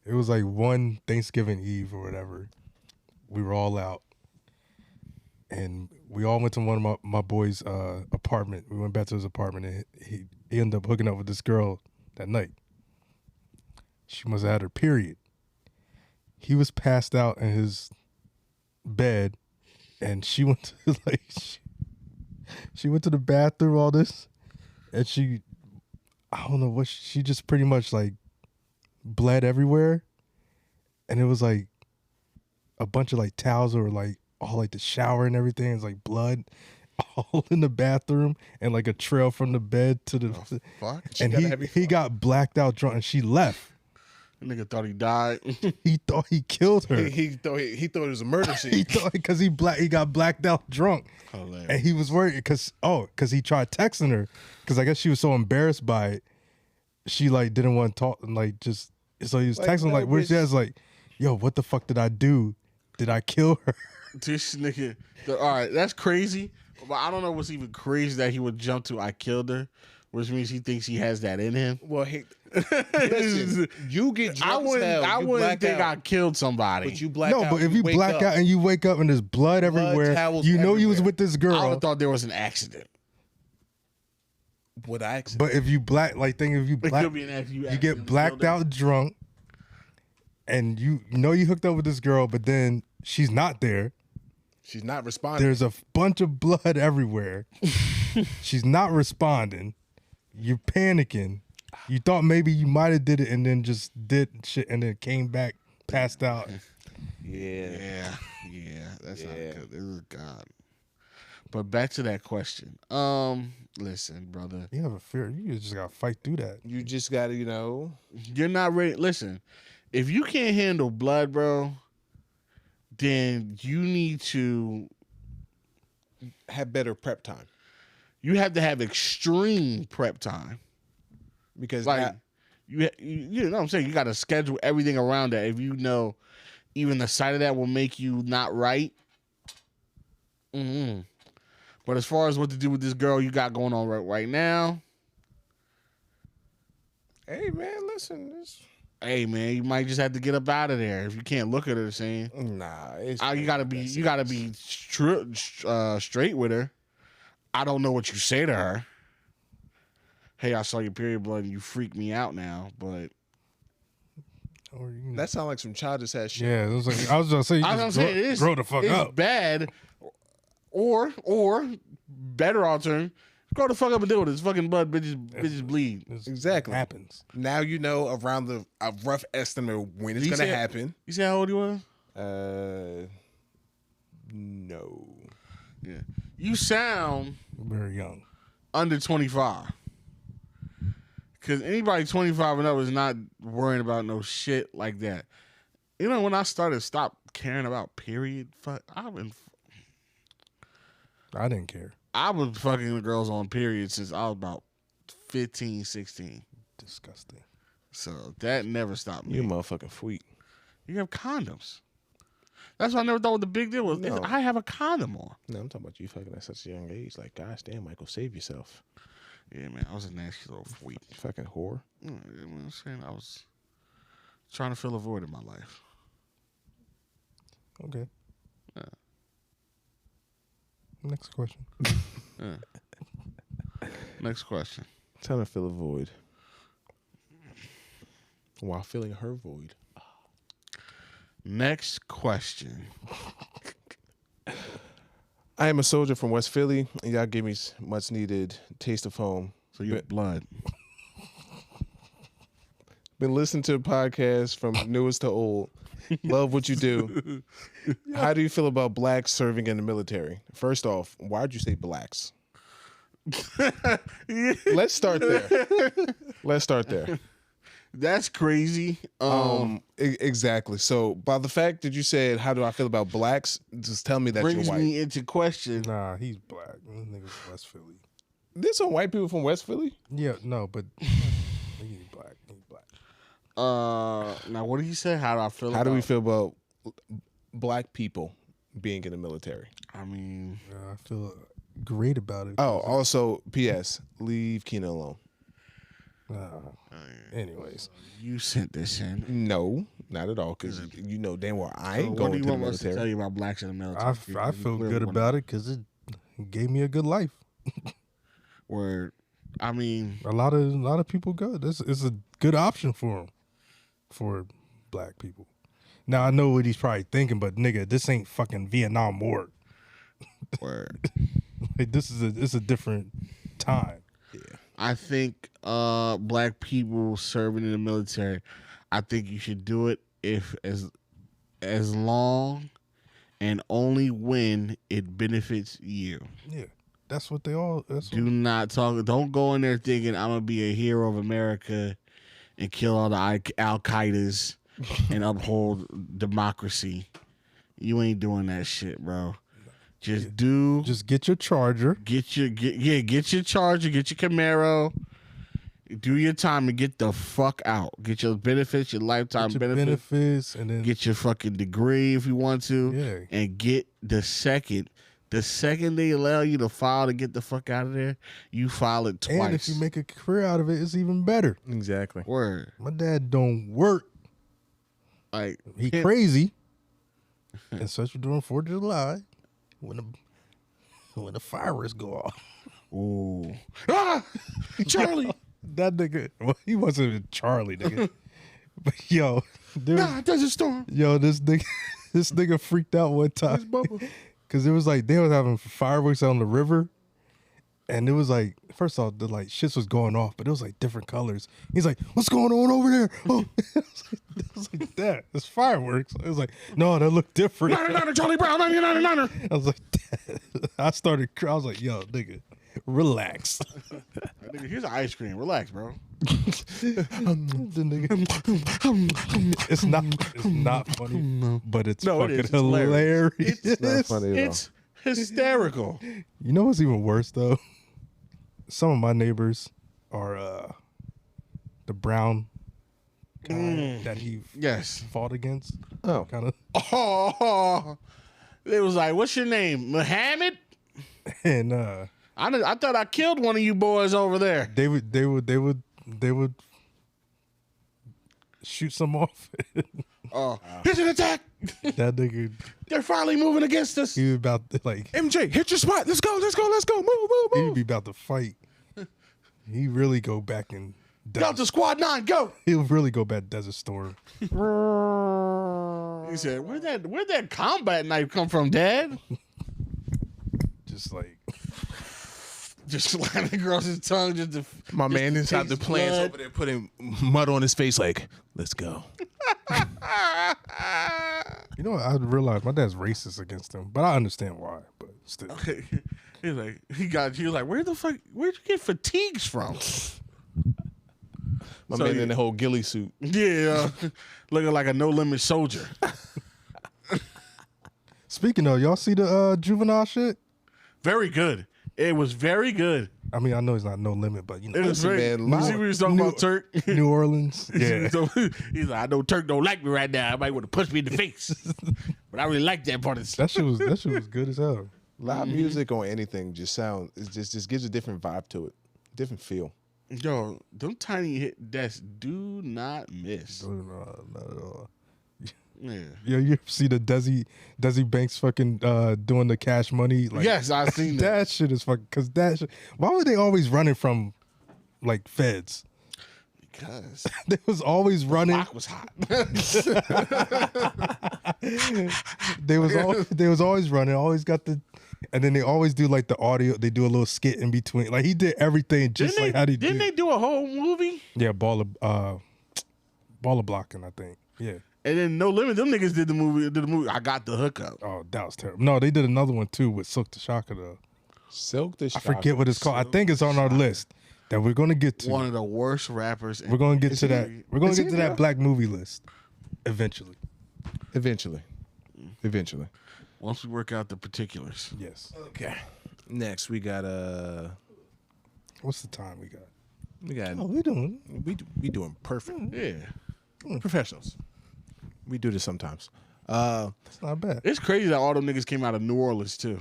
it was like one Thanksgiving Eve or whatever. We were all out, and we all went to one of my boy's apartment. We went back to his apartment, and he ended up hooking up with this girl that night. She must have had her period. He was passed out in his bed, and she went to she went to the bathroom, all this, and I don't know what, she just pretty much like bled everywhere, and it was like a bunch of like towels or like all like the shower and everything. It's like blood all in the bathroom and like a trail from the bed to the Fuck. and he got blacked out drunk and she left. That nigga thought he died. He thought he killed her. He thought it was a murder scene. He thought because he got blacked out drunk. Hilarious. And he was worried because he tried texting her because I guess she was so embarrassed by it. She like didn't want to talk and like just, so he was Like, texting no, like, where's bitch. she? Like, yo, what the fuck did I do? Did I kill her? This nigga. All right, that's crazy. But I don't know what's even crazy that he would jump to I killed her, which means he thinks he has that in him. Well, listen, you get drunk as hell, I you wouldn't black think out, I killed somebody. but you black No, out. but if you wake black up. out and you wake up and there's blood everywhere, towels you know you was everywhere. with this I would girl. have thought there was an accident. What accident? But if you black, like think if you It black, could be an accident. you get blacked out drunk, and you know you hooked up with this girl, but then she's not there. She's not responding. There's a bunch of blood everywhere. She's not responding. You're panicking. You thought maybe you might have did it and then just did shit and then came back, passed out. Yeah. Yeah. That's not Yeah. good. This is God. But back to that question. Listen, brother. You have a fear. You just gotta fight through that. You just gotta, You're not ready. Listen, if you can't handle blood, bro, then you need to. have better prep time. You have to have extreme prep time. Because Like, you know what I'm saying? You got to schedule everything around that. If you know even the sight of that will make you not right. Mm-hmm. But as far as what to do with this girl you got going on right now, hey man, listen, hey man, you might just have to get up out of there if you can't look at her the same. nah, it's You gotta be straight with her. I don't know what you say to her. Hey, I saw your period blood and you freak me out now, but Or you can- that sounds like some childish ass shit. yeah, it was like, I was gonna say, you I was just gonna say it is grow the fuck it's up. bad, or better alternative, grow the fuck up and deal with it. It's fucking blood, bitches bleed. It's- Exactly. It happens. Now you know around a rough estimate of when it's You gonna said- happen. You see how old he was? No. Yeah. You sound Very young. under 25. Because anybody 25 and up is not worrying about no shit like that. You know, when I stop caring about period, I didn't care. I've been fucking the girls on period since I was about 15, 16. Disgusting. So that never stopped me. You motherfucking freak. You have condoms. That's why I never thought what the big deal was. No. I have a condom on. No, I'm talking about you fucking at such a young age. Like, gosh damn, Michael, save yourself. Yeah, man, I was a nasty little freak. You fucking whore. You know what I'm saying? I was trying to fill a void in my life. Okay. Yeah. Next question. Next question. Trying to fill a void while filling her void. Next question. I am a soldier from West Philly, and y'all give me much needed taste of home. So you're blood. Been listening to the podcast from newest to old. Love what you do. How do you feel about blacks serving in the military? First off, why'd you say blacks? Let's start there. That's crazy. Exactly. So by the fact that you said, how do I feel about blacks? Just tell me that you're brings white. me into question. Nah, he's black. This nigga's West Philly. There's some white people from West Philly. Yeah, no, but he's black. He's black. Now what did he say? How do I feel? How do we about- feel about black people being in the military? I mean, I feel great about it. Oh, also, P.S. Leave Keena alone. Anyways, You sent this in. No, not at all. Because you know damn well I ain't What do going you to the want us to tell military. you about blacks in the military? I feel good about it because it gave me a good life. Where, I mean, A lot of people go. This is a good option for them, for black people. Now I know what he's probably thinking, but nigga, this ain't fucking Vietnam War. word. Like it's a different time. I think black people serving in the military, I think you should do it if as long and only when it benefits you. Yeah, that's what they all. Do not talk. Don't go in there thinking I'm gonna be a hero of America and kill all the Al Qaedas and uphold democracy. You ain't doing that shit, bro. Just get your charger. get your Charger, get your Camaro, do your time and get the fuck out. Get your benefits, your lifetime Get your benefits, and then get your fucking degree if you want to, Yeah. and get the second they allow you to file to get the fuck out of there, you file it twice. And if you make a career out of it, it's even better. Exactly. Word. My dad don't work. Like He crazy. And such during 4th of July when the fireworks go off. Ooh. Ah! Charlie! That nigga, well, he wasn't even Charlie, nigga. But yo, Desert Storm. yo, this nigga freaked out one time because it was like they was having fireworks on the river, and it was like first off the like shits was going off, but it was like different colors. He's like, "What's going on over there?" Oh, it was like that. It's fireworks. It was like, no, that looked different. 99 Charlie Brown, 99. I was like, I was like, yo, nigga, relax. Nigga, here's an ice cream. Relax, bro. The nigga, it's not funny, but it's No, it fucking is. It's hilarious. It's not funny at all. It's hysterical. You know what's even worse though? Some of my neighbors are the brown guy that he Yes. fought against. Oh. Kind of. Oh, it was like, what's your name, Muhammad? And I thought I killed one of you boys over there. they would shoot some off. Here's an attack. That nigga, They're finally moving against us. he was about to, like, MJ, hit your spot. Let's go. Move. he would be about to fight. He really go back and Delta Squad 9, go. he'll really go back Desert Storm. He said, where'd that combat knife come from, Dad? Just like, Just slamming across his tongue. My man inside the taste plants blood. over there putting mud on his face like, let's go. you know what? I realized my dad's racist against him, but I understand why. But still, He was like, where'd you get fatigues from? My So man you- in the whole ghillie suit. Yeah, looking like a no limit soldier. speaking of, y'all see the juvenile shit? Very good. It was very good. I mean, I know he's not no limit, but you It know, was Listen, very. man, You see what he was talking about, Turk? New Orleans. Yeah, He's like, I know Turk don't like me right now. I might want to punch me in the face, but I really like that part of the that shit was good as hell. Live music on anything just gives a different vibe to it, different feel. Yo, them tiny hit desks do not miss. No, not at all. Yeah. Yo, you ever see the Desi Banks fucking doing the Cash Money? Like, Yes, I seen that. that shit is fucking. Cause that shit. Why were they always running from like feds? Because They was always running. rock was hot. They was always running. Always got the, and then they always do like the audio. They do a little skit in between. Like he did everything just like how he Didn't did. they do a whole movie? Yeah, baller blocking. I think. Yeah. And then No Limit, them niggas did the movie. I got the hookup. Oh, that was terrible. No, they did another one too with Silk the Shocker though. Silk the I forget what it's called. I think it's on our list that we're gonna get to. One of the worst rappers. We're gonna get to that. We're gonna is get he to that now? black movie list eventually. Eventually. Once we work out the particulars. Yes. Okay. Next we got What's the time we got? oh, we doing. we doing perfect. Yeah. Professionals. We do this sometimes. It's not bad. It's crazy that all them niggas came out of New Orleans too.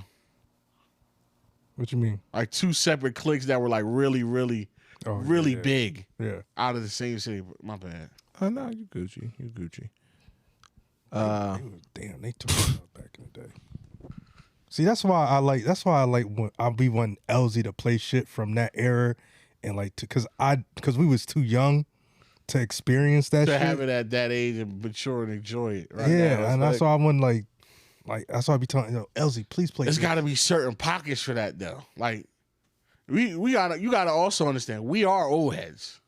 What you mean? Like two separate cliques that were like really, really really big Yeah. out of the same city. My bad. Oh no, you Gucci. You Gucci. Damn, they took it out back in the day. See, that's why I like when I'll be wanting LZ to play shit from that era, and like because we was too young to experience that To shit. have it at that age and mature and enjoy it. Right Yeah, now, and that's why I wouldn't like that's why I be telling LZ, please play. There's this. got to be certain pockets for that though. Like you gotta also understand we are old heads.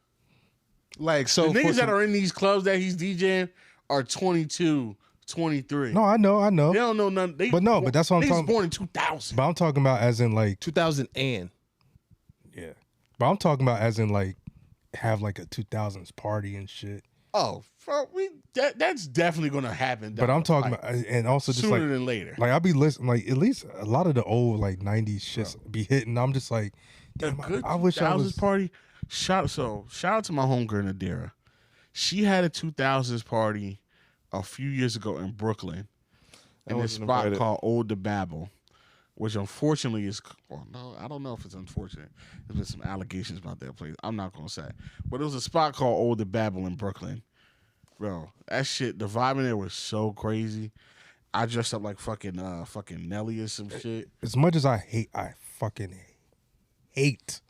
Like so, The for niggas that some- are in these clubs that he's DJing are 22, 23. No, I know. They don't know nothing. But that's what I'm niggas talking. born in 2000. But I'm talking about as in like 2000 and yeah. But I'm talking about as in like have like a 2000s party and shit. Oh, that's definitely gonna happen. But I'm talking like, about and also just sooner like than later. Like I'll be listening, like at least a lot of the old like '90s shits be hitting. I'm just like, damn, I wish I was. Party. Shout out to my homegirl Nadira. She had a 2000s party a few years ago in Brooklyn, in this wasn't spot invited. called Old the Babel, which unfortunately is. Well, no, I don't know if it's unfortunate. There's been some allegations about that place. I'm not gonna say, but it was a spot called Old the Babel in Brooklyn. Bro, that shit, the vibe in there was so crazy. I dressed up like fucking Nelly or some shit. As much as I fucking hate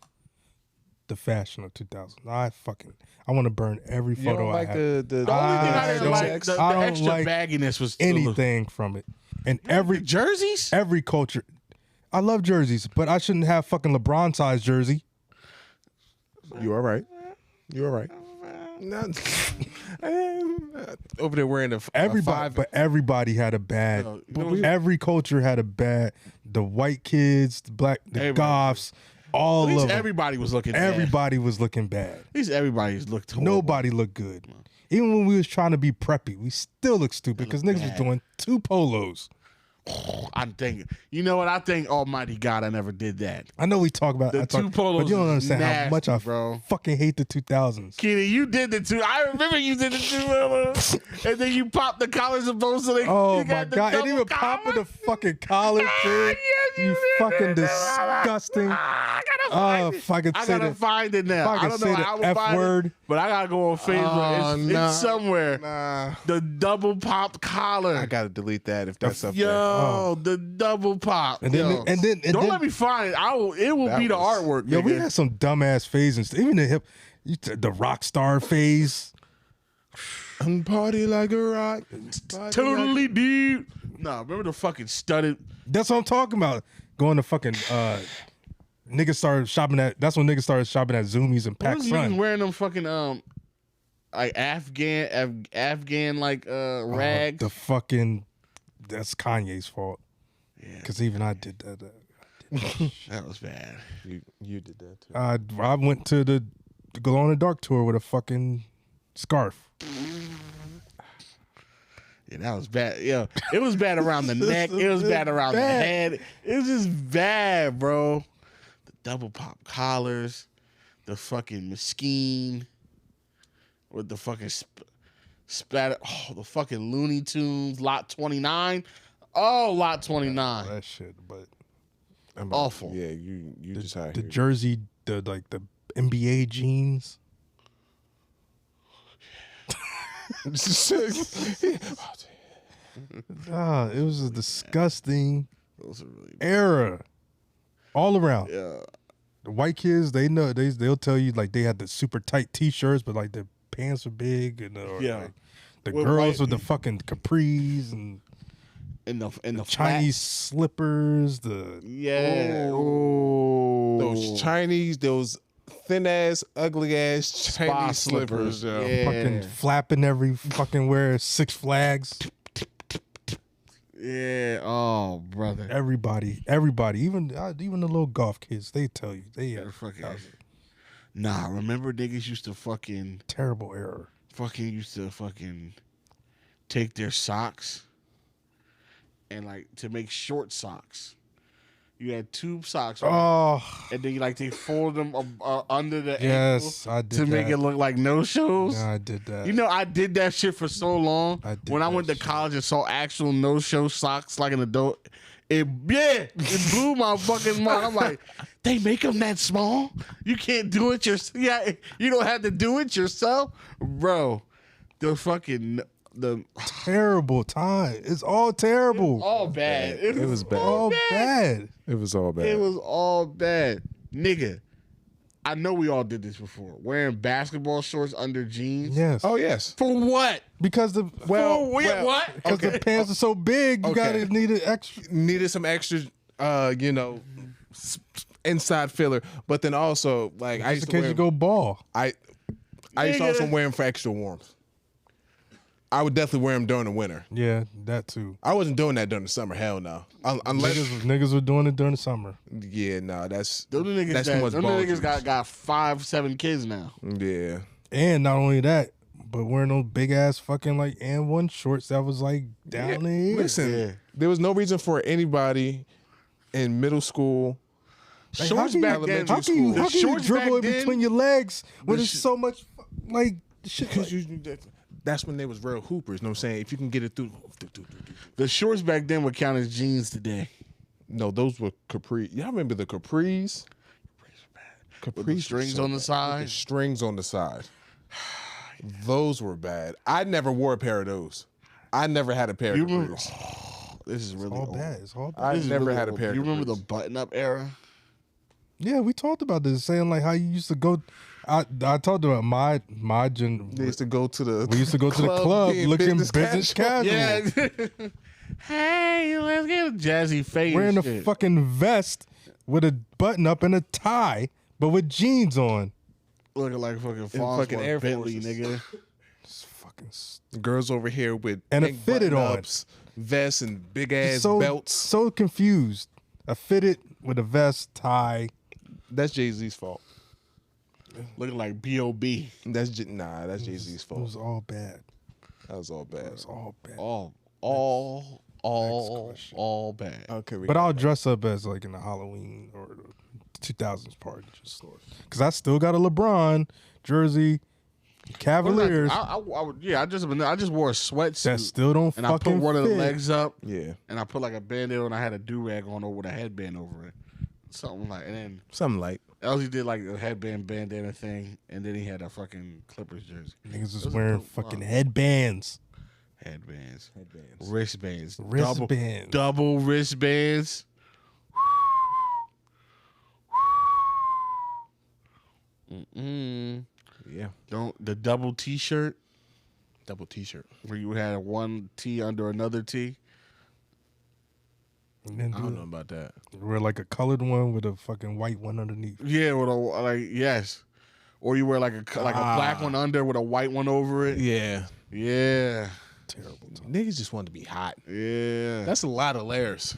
the fashion of 2000. I want to burn every you photo don't I like have. The the only thing I didn't don't- like, the I don't extra like bagginess was Anything from it, and The jerseys. every culture. I love jerseys, but I shouldn't have fucking LeBron size jersey. You all right? You all right? Over there wearing Everybody had a bad. No, you know- Every culture had a bad. The white kids, the black, the Everybody. goths, all At of least them. everybody was looking bad. Everybody was looking bad. At least everybody's looked horrible. Nobody looked good. Even when we was trying to be preppy, we still looked stupid because niggas was bad. doing 2 polos. I'm thinking. You know what? I think Almighty God, I never did that. I know we talk about The I talk, 2 polos but you don't is understand how nasty, much I bro. fucking hate the 2000s. Kenny, you did the 2. I remember you did the 2 polos, and then you popped the collars of both. So they, Oh you my got the god! And double even popping collar? the fucking collar, shit. Yes, You did fucking it. disgusting. I gotta Oh, find it. if I could I say gotta the find it now. if I I could don't say know the how to F find word. it, but I gotta go on Facebook. It's somewhere. Nah, The double pop collar. I gotta delete that if that's up there. Yo, the double pop. And then Yo. and then Don't let me find it. It will That be the was- artwork. Yo, we nigga. had some dumbass phases. Even the the rock star phase. And party like a rock. totally deep. Nah, remember the fucking studded. That's what I'm talking about. Going to fucking niggas started shopping at. That's when niggas started shopping at Zoomies and Pac Those niggas Sun. wearing them fucking like Afghan like rags. The fucking that's Kanye's fault. Yeah. Because even I did that. That was bad. You did that too. I went to the Glow in the Dark tour with a fucking scarf. Yeah, that was bad. Yeah, it was bad around the neck. It was bad around the head. It was just bad, bro. The double pop collars, the fucking Mesquite with the fucking splatter. Oh, the fucking Looney Tunes Lot 29. Oh, Lot 29. That shit, but Awful. Yeah, you just out the here. jersey, the NBA jeans. It was a disgusting Those are really era, all around. yeah. The white kids, they know they'll tell you like they had the super tight t-shirts, but like the pants were big, and Yeah. like, the With girls white- with the fucking capris and In the Chinese flat- slippers. The Yeah. Oh. Those Chinese, those thin ass, ugly ass Spa Chinese slippers. Yo. Yeah. fucking flapping every fucking where 6 Flags. Yeah. Oh, brother. Everybody, even the little golf kids, they tell you they had Yeah, a fucking. Nah, remember niggas used to fucking terrible era. take their socks and like to make short socks. You had 2 socks, right? Oh And then they fold them under the yes, I ankle did to make that. it look like no shows. Yeah, I did that. You know, I did that shit for so long. I did When I that went to shit. college and saw actual no-show socks like an adult, it blew my fucking mind. I'm like, They make them that small? You can't do it yourself? Yeah, you don't have to do it yourself? Bro, the Terrible time. It's all terrible. all bad. It was bad. all bad. It was all bad. It was all bad. Nigga, I know we all did this before. Wearing basketball shorts under jeans. Yes. Oh yes. For what? Because the What? because the pants are so big, you Okay. gotta need an extra. Needed some extra, inside filler, but then also like I Just used in to case wear. you go ball. I used to Nigga. also wear them for extra warmth. I would definitely wear them during the winter. Yeah, that too. I wasn't doing that during the summer. Hell no. Unless, Niggas were doing it during the summer. yeah, no, that's Them niggas, that's too much them ball niggas juice. got 5-7 kids now. Yeah. And not only that, but wearing those big ass fucking like and1 shorts that was like down the ear. Listen, Yeah. there was no reason for anybody in middle school. Like, Shorts back then. How can you, the how can you shorts dribble it back then- between your legs when the there's sh- so much like shit? Because that's when they was real hoopers. You know what I'm saying? If you can get it through. The shorts back then would count as jeans today. No, those were capri. Y'all remember the capris? Capris With the were strings so on the bad. side. With the strings on the side. Those were bad. I never wore a pair of those. I never had a pair You of remember? capris. This is really all old. bad. It's all bad. I This is never really had a old. pair of You remember the capris. button-up era? Yeah, we talked about this, saying like how you used to go. I talked about my gen. They used to go to the. We used to go to the club being looking business casual. Yeah. Hey, let's get a jazzy fade. Wearing a shit. fucking vest with a button up and a tie, but with jeans on. Looking like fucking Fonz fucking Air Bentley, Forces. nigga. It's fucking Girls over here with And a pink fitted on. button-ups, vests and big ass so belts. so confused. I fitted with a vest, tie. That's Jay-Z's fault. Looking like B.O.B. That's Jay-Z's It fault. was all bad. That was all bad. It was all bad. All bad. Okay, But I'll dress up as like in a Halloween or the 2000s party, just because I still got a LeBron jersey, Cavaliers I just wore a sweatsuit. that still don't and I fucking put one of the fit. legs up, Yeah, and I put like a band-aid on. I had a do-rag on over with a headband over it. Something like, and then something like. Elsie did like a headband bandana thing, and then he had a fucking Clippers jersey. Niggas was Those are wearing dope. fucking Wow. headbands, Headbands. Headbands. Wristbands. wristbands. Double wristbands. Mm-mm. Yeah, The double T-shirt double T-shirt. where you had one T under another T. And then I don't know about that. wear like a colored one with a fucking white one underneath. Yeah, with a like yes, or you wear like a black one under with a white one over it. Yeah, Yeah, Terrible. niggas just want to be hot. yeah, That's a lot of layers.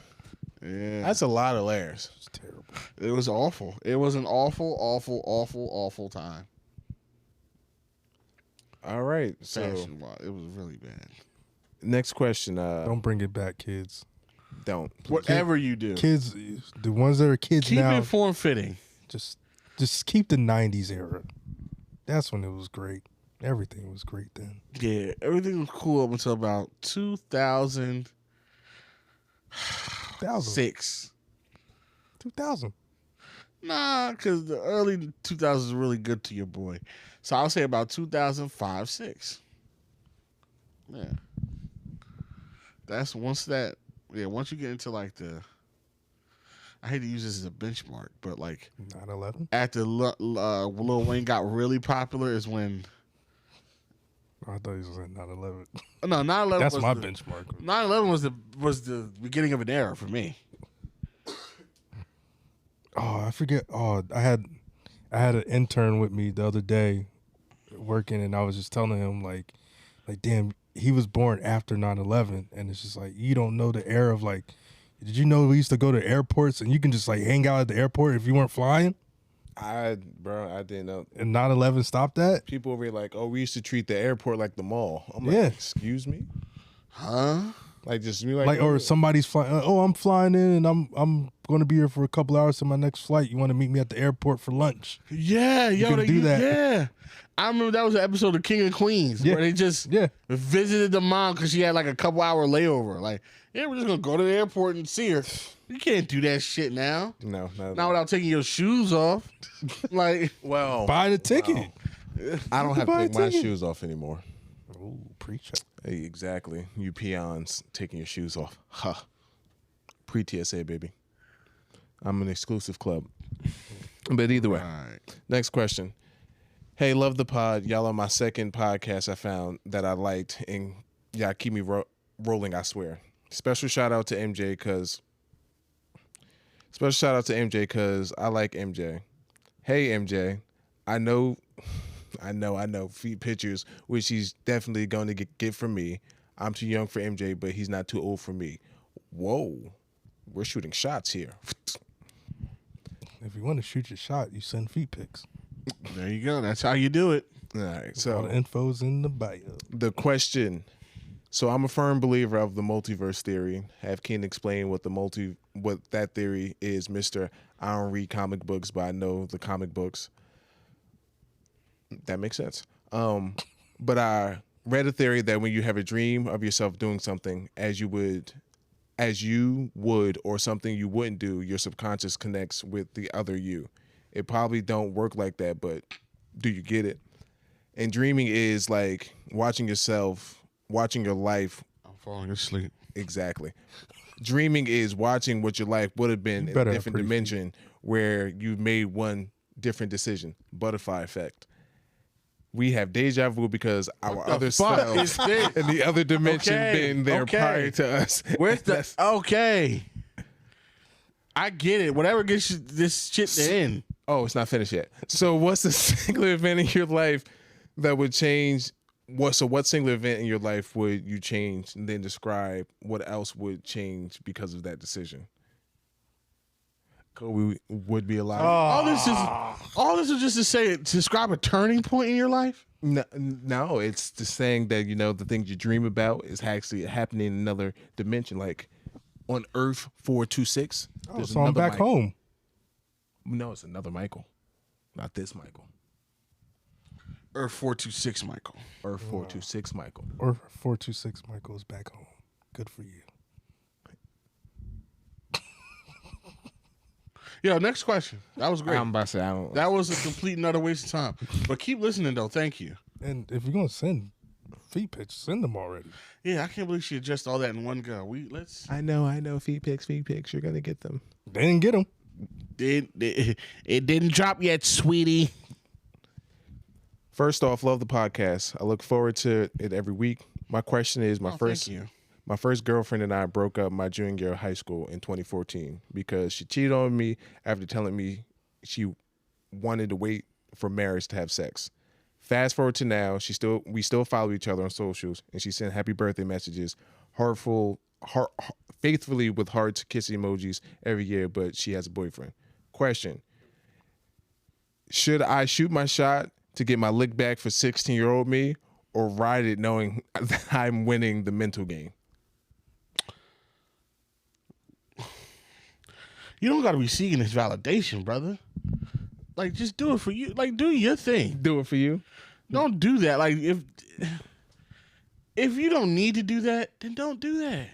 yeah. That's a lot of layers. It's terrible. It was awful. It was an awful time. All right, so Fashion wise, it was really bad. next question. Don't bring it back, kids. Don't. Whatever you do, Kids, the ones that are kids keep now, it form fitting. just keep the '90s era. That's when it was great. Everything was great then. Yeah, everything was cool up until about 2006. 2000. Nah, because the early 2000s was really good to your boy. So I'll say about 2005, 6. Yeah. That's once you get into like I hate to use this as a benchmark, but like 9/11. after Lil Wayne got really popular is when, I thought he was at 9/11. no, 9/11 That's was my the, benchmark. 9/11 was the beginning of an era for me. Oh, I forget. Oh, I had an intern with me the other day working, and I was just telling him like damn, he was born after 9/11, and it's just like you don't know the era of like. Did you know we used to go to airports and you can just like hang out at the airport if you weren't flying? I didn't know. And 9/11 stopped that. People were like, "Oh, we used to treat the airport like the mall." I'm like, Yeah. "Excuse me." Huh? Like just be like, Like, or somebody's flying. Oh, I'm flying in, and I'm going to be here for a couple hours to my next flight. You want to meet me at the airport for lunch? Yeah, can do that. Yeah, I remember that was an episode of King of Queens where they just visited the mom because she had like a couple hour layover. Like, yeah, we're just gonna go to the airport and see her. You can't do that shit now. No, not without taking your shoes off. Like, well, buy the ticket. Wow. I don't have to take my shoes off anymore. Oh, preacher. Hey, exactly. You peons taking your shoes off. Huh. Pre-TSA, baby. I'm an exclusive club. But either way. right. Next question. Hey, love the pod. Y'all are my second podcast I found that I liked, and y'all keep me rolling, I swear. Special shout out to MJ because I like MJ. Hey, MJ. I know feet pictures, which he's definitely going to get from me. I'm too young for MJ, but he's not too old for me. Whoa. We're shooting shots here. If you want to shoot your shot, you send feet pics. There you go. That's how you do it. All right. So all the info's in the bio. The question. So I'm a firm believer of the multiverse theory. Have Ken explain what that theory is, Mr. I don't read comic books, but I know the comic books. That makes sense. But I read a theory that when you have a dream of yourself doing something as you would or something you wouldn't do, your subconscious connects with the other you. It probably don't work like that, but do you get it? And dreaming is like watching your life. I'm falling asleep. Exactly. Dreaming is watching what your life would have been in a different dimension where you made one different decision. Butterfly effect. We have deja vu because our other selves in the other dimension been there prior to us. Where's the okay? I get it. Whatever gets you this shit to end. Oh, it's not finished yet. So what's the singular event in your life that would change? What singular event in your life would you change, and then describe what else would change because of that decision? Kobe would be alive. All this is just to describe a turning point in your life. No, it's just saying that the things you dream about is actually happening in another dimension, like on Earth 426. So I'm back home. No, it's another Michael, not this Michael. Earth 426, Michael. Earth 426, Michael. Or 426, Michael is back home. Good for you. Yo, next question. That was great. I'm about to say, that was a complete and utter waste of time. But keep listening, though. Thank you. And if you're going to send feet pics, send them already. Yeah, I can't believe she adjusted all that in one go. I know. Feet pics. You're going to get them. They didn't get them. It didn't drop yet, sweetie. First off, love the podcast. I look forward to it every week. My question is, my first girlfriend and I broke up my junior year of high school in 2014 because she cheated on me after telling me she wanted to wait for marriage to have sex. Fast forward to now, we still follow each other on socials, and she sent happy birthday messages, faithfully with hearts, kiss emojis every year, but she has a boyfriend. Question: should I shoot my shot to get my lick back for 16-year-old me, or ride it knowing that I'm winning the mental game? You don't got to be seeking this validation, brother. Like, just do it for you. Like, do your thing. Do it for you. Don't do that. Like, if you don't need to do that, then don't do that.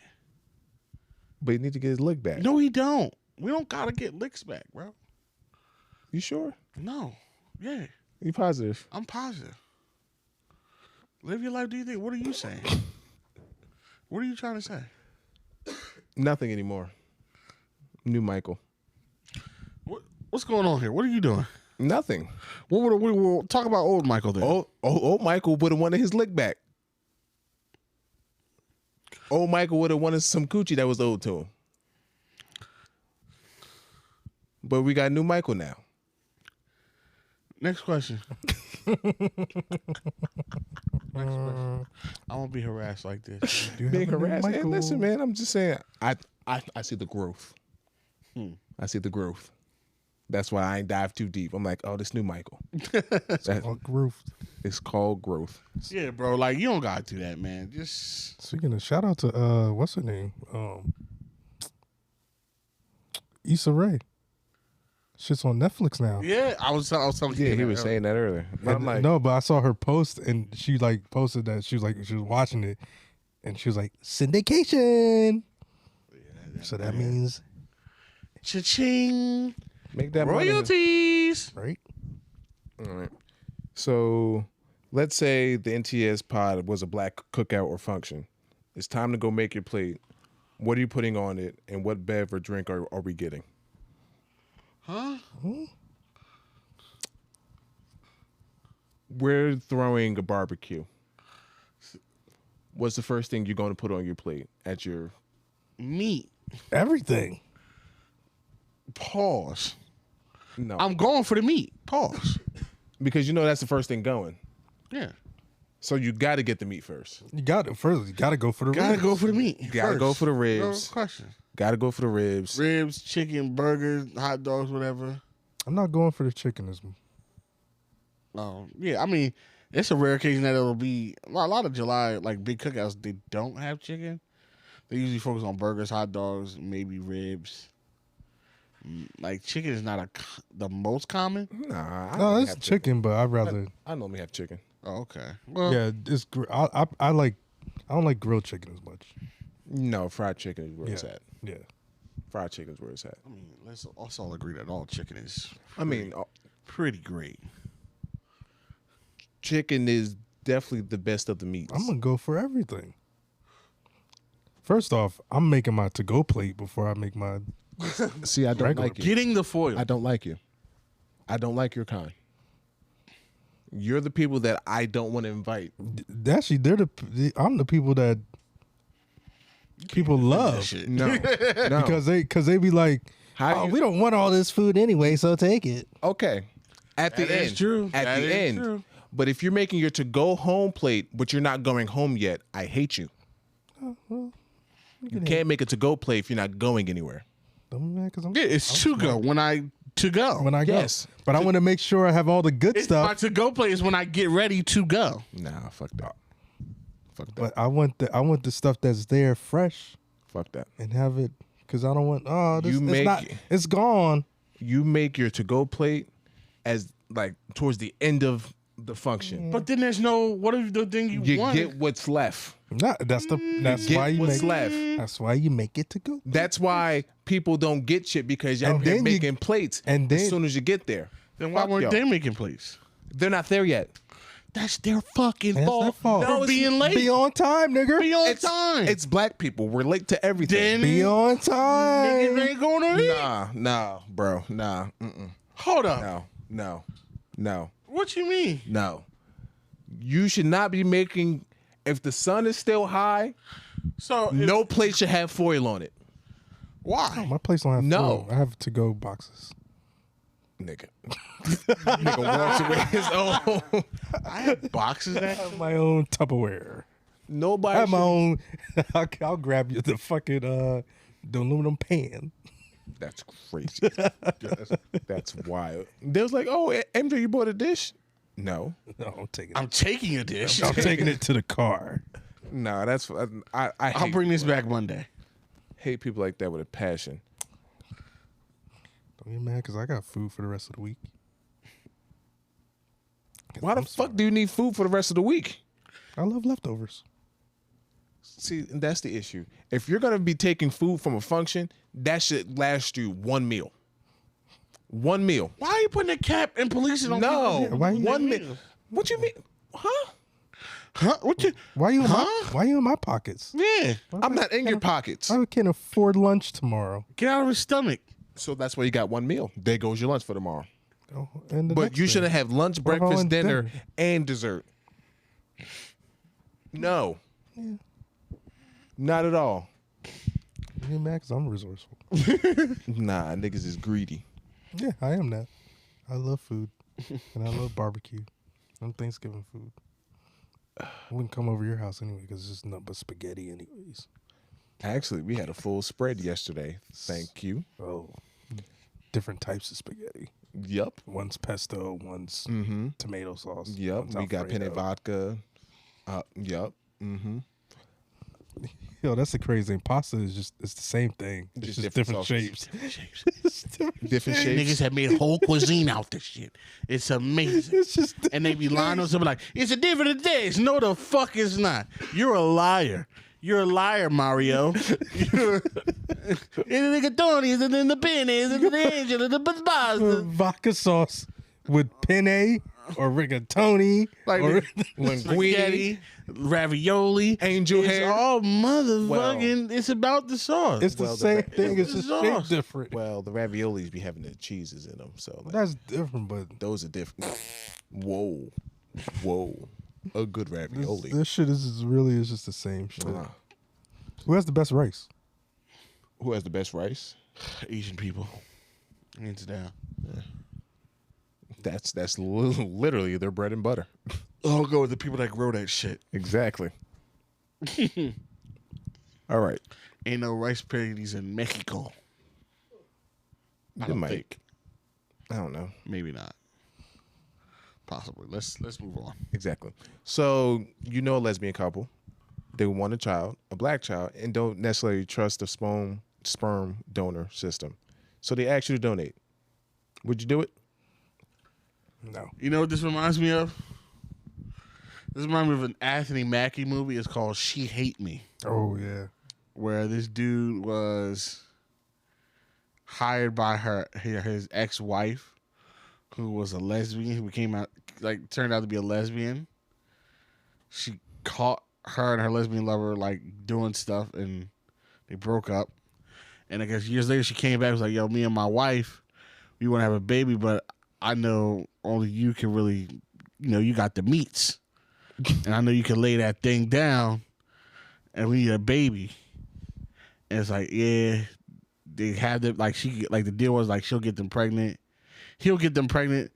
But he need to get his lick back. No, he don't. We don't got to get licks back, bro. You sure? No. Yeah. You positive? I'm positive. Live your life. Do you think? What are you saying? What are you trying to say? Nothing anymore. New Michael. What's going on here? What are you doing? Nothing. We'll talk about old Michael then. Old Michael would have wanted his lick back. Old Michael would have wanted some coochie that was owed to him. But we got new Michael now. Next question. I won't be harassed like this. Being harassed? Hey, listen, man, I'm just saying, I see the growth. I see the growth. That's why I ain't dive too deep. I'm like, oh, this new Michael. Growth. It's called growth. Yeah, bro. Like, you don't gotta do that, man. Just Speaking of, shout out to what's her name? Issa Rae. Shit's on Netflix now. yeah. I was telling Yeah, you he that was saying that earlier. But I'm like, No, but I saw her post and she like posted that she was watching it and she was like, syndication. So that means cha-ching, make that money. royalties. right? All right. So let's say the NTS pod was a black cookout or function. It's time to go make your plate. What are you putting on it, and what bev or drink are we getting? Huh? We're throwing a barbecue. What's the first thing you're going to put on your plate at your... Meat. Everything. Pause. No. I'm going for the meat. Pause. Because you know that's the first thing going. Yeah. So you got to get the meat first. You got it first. You got to go for the Gotta ribs. go for the meat. Gotta go for the ribs. No question. Got to go for the ribs. Ribs, chicken, burgers, hot dogs, whatever. I'm not going for the chicken as Yeah, I mean, it's a rare occasion that it'll be a lot of July, like big cookouts, they don't have chicken. They usually focus on burgers, hot dogs, maybe ribs. Like, chicken is not the most common. Nah. I no, normally it's have chicken, but I'd rather. I normally have chicken. Oh, okay. Well, Yeah, it's. I don't like grilled chicken as much. No, fried chicken is where it's Yeah. at. Yeah. Fried chicken is where it's at. I mean, let's all agree that all chicken is I mean, pretty great. chicken is definitely the best of the meats. I'm gonna go for everything. First off, I'm making my to-go plate before I make my. See, I don't Regular like you. Getting the foil. I don't like you. I don't like your kind. You're the people that I don't want to invite. Actually, I'm the people that people love Shit. No, no. because they be like, How you- we don't want all this food anyway, so take it. Okay. At the That end. is true. At That the is end. true. But if you're making your to-go home plate, but you're not going home yet, I hate you. You can't make a to-go plate if you're not going anywhere. Don't be mad 'cause I'm Yeah, it's to go when I go. when I go. Yes. But I want to make sure I have all the good My stuff. to go plate is when I get ready to go. Nah, fuck that. Fuck that. But I want the stuff that's there fresh Fuck that. and have it because I don't want this. You It's gone. You make your to-go plate as like towards the end of the function. But then there's no, what if the thing you want? You get what's left. That's Get why you what's make left. That's why you make it to go. That's why people don't get shit because y'all And here then making plates and as then- soon as you get there. Then why Fuck weren't y'all. they making plates? They're not there yet. That's their fucking That's fault. their fault. For No, being late. Be on time, nigga. Be on It's time. It's black people. We're late to everything. Then Be on time. niggas ain't going to eat. Nah, bro. Nah. Hold up. No. What you mean? No. You should not be making, if the sun is still high, So no plate should have foil on it. why? My place don't have No. food. I have to-go boxes. Nigga. Nigga walks away his own. I have boxes I that. have my own Tupperware. Nobody I have my should- own. I'll grab you the fucking the aluminum pan. That's crazy. That's wild. They was like, oh, MJ, you bought a dish? No. No, I'm taking it. I'm taking a dish. I'm taking it to the car. No, that's I I'll hate, bring this back Monday. hate people like that with a passion. Don't get mad because I got food for the rest of the week. Why the fuck do you need food for the rest of the week? I love leftovers. See, that's the issue. If you're gonna be taking food from a function, that should last you one meal. One meal. Why are you putting a cap and policing on No, people? why you- one meal. What you mean? Huh? Huh? What you? Why you in Huh? why you in my pockets? Yeah. I'm not in your pockets. I can't afford lunch tomorrow. Get out of his stomach. So that's why you got one meal. There goes your lunch for tomorrow. Oh, and the But next you day. shouldn't have lunch, What about breakfast, on dinner, dinner? and dessert. No. Not at all. You get mad because I'm resourceful. Nah, niggas is greedy. Yeah, I am that. I love food, and I love barbecue. I'm Thanksgiving food. I wouldn't come over your house anyway because it's just nothing but spaghetti anyways. Actually, we had a full spread yesterday. Thank you. Oh, different types of spaghetti. Yep. One's pesto, one's tomato sauce. Yep. one's We got penne Alfredo. vodka. Yep. Yo, that's the crazy thing. Pasta is it's the same thing. It's Just just different different sauces. shapes. Different shapes. Niggas have made whole cuisine out this shit. It's amazing. It's just And they be lying on something like, it's a different days. No, the fuck it's not. You're a liar. You're a liar, Mario. You're the rigatoni, and then the penis, and the angel, and the pasta. vodka sauce with penne or rigatoni. Like or Linguine. spaghetti, ravioli. Angel It's hair. all motherfucking, it's about the sauce. It's the Well, same thing. It's it's just shaped sauce. different. Well, the raviolis be having the cheeses in them, so like, That's different, but those are different. Whoa. A good ravioli. this shit is just the same shit. Uh, Who has the best rice? Who has the best rice? Asian people. Hands down. That's literally their bread and butter. I'll go with the people that grow that shit. Exactly. All right. Ain't no rice paddies in Mexico. I It don't might. think. I don't know. Maybe not. Possibly. Let's move on. Exactly. So a lesbian couple, they want a child, a black child, and don't necessarily trust the sperm donor system. So they ask you to donate. Would you do it? No. You know what this reminds me of? This reminds me of an Anthony Mackie movie. It's called She Hate Me, Oh yeah. where this dude was hired by his ex-wife, who was a lesbian, who turned out to be a lesbian. She caught her and her lesbian lover doing stuff, and they broke up. And I guess years later she came back and was like, yo, me and my wife, we want to have a baby, but I know only you can really, you got the meats. And I know you can lay that thing down, and we need a baby. And it's like, yeah, they have them, the deal was she'll get them pregnant. He'll get them pregnant.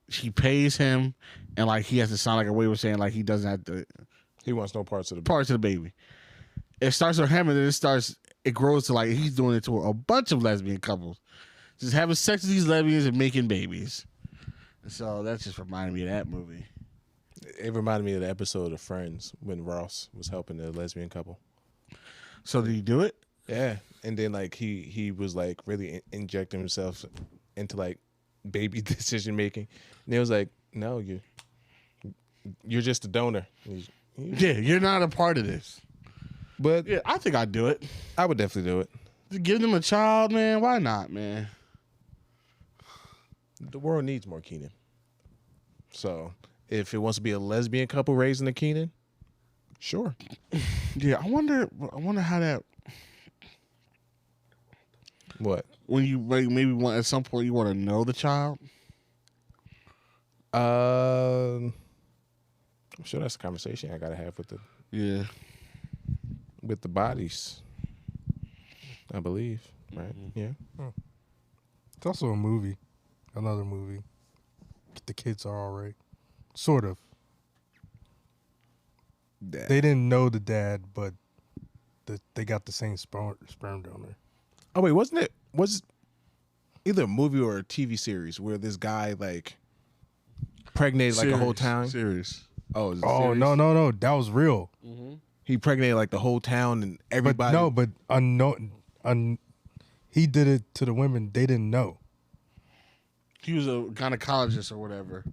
She pays him, and he has to sign a waiver saying he doesn't have to He wants no parts of the parts of the baby. It starts with him, and then it grows to he's doing it to a bunch of lesbian couples, just having sex with these lesbians and making babies. And so that just reminded me of that movie. It reminded me of the episode of Friends when Ross was helping the lesbian couple. So did he do it? Yeah, and then he was really injecting himself into baby decision making, and it was no, you're just a donor. Yeah, you're not a part of this. But Yeah, I think I'd do it. I would definitely do it. Just give them a child, man. Why not, man? The world needs more Keenan. So if it wants to be a lesbian couple raising a Keenan, sure. Yeah, I wonder how that. What? When you maybe want at some point you want to know the child. I'm sure that's a conversation I gotta have with the bodies. I believe, right? Yeah. It's also a movie. Another movie. The kids are all right. Sort of. They didn't know the dad, but they got the same sperm donor. Oh wait, was either a movie or a TV series where this guy pregnated a whole town? Serious. Oh, is it Oh, serious? no. That was real. He pregnated the whole town and everybody. But he did it to the women. They didn't know. He was a gynecologist or whatever,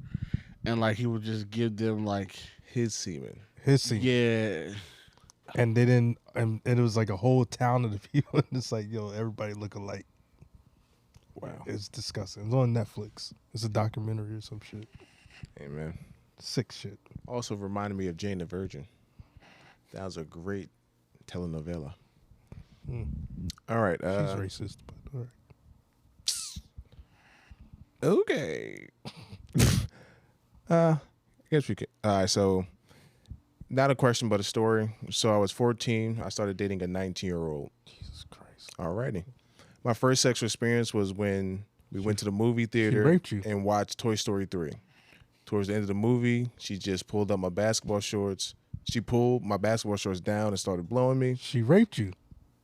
and he would just give them his semen. His scene. yeah. And they didn't. And it was a whole town of the people. And it's yo, everybody look alike. Wow. It's disgusting. It's on Netflix. It's a documentary or some shit. Amen. Sick shit. Also reminded me of Jane the Virgin. That was a great telenovela. All right. She's racist, but all right. Okay. I guess we could. All right. So, not a question, but a story. So, I was 14. I started dating a 19-year-old. Jesus Christ. Alrighty. My first sexual experience was when we went to the movie theater raped you. and watched Toy Story 3. Towards the end of the movie, she just pulled up my basketball shorts. She pulled my basketball shorts down and started blowing me. She raped you.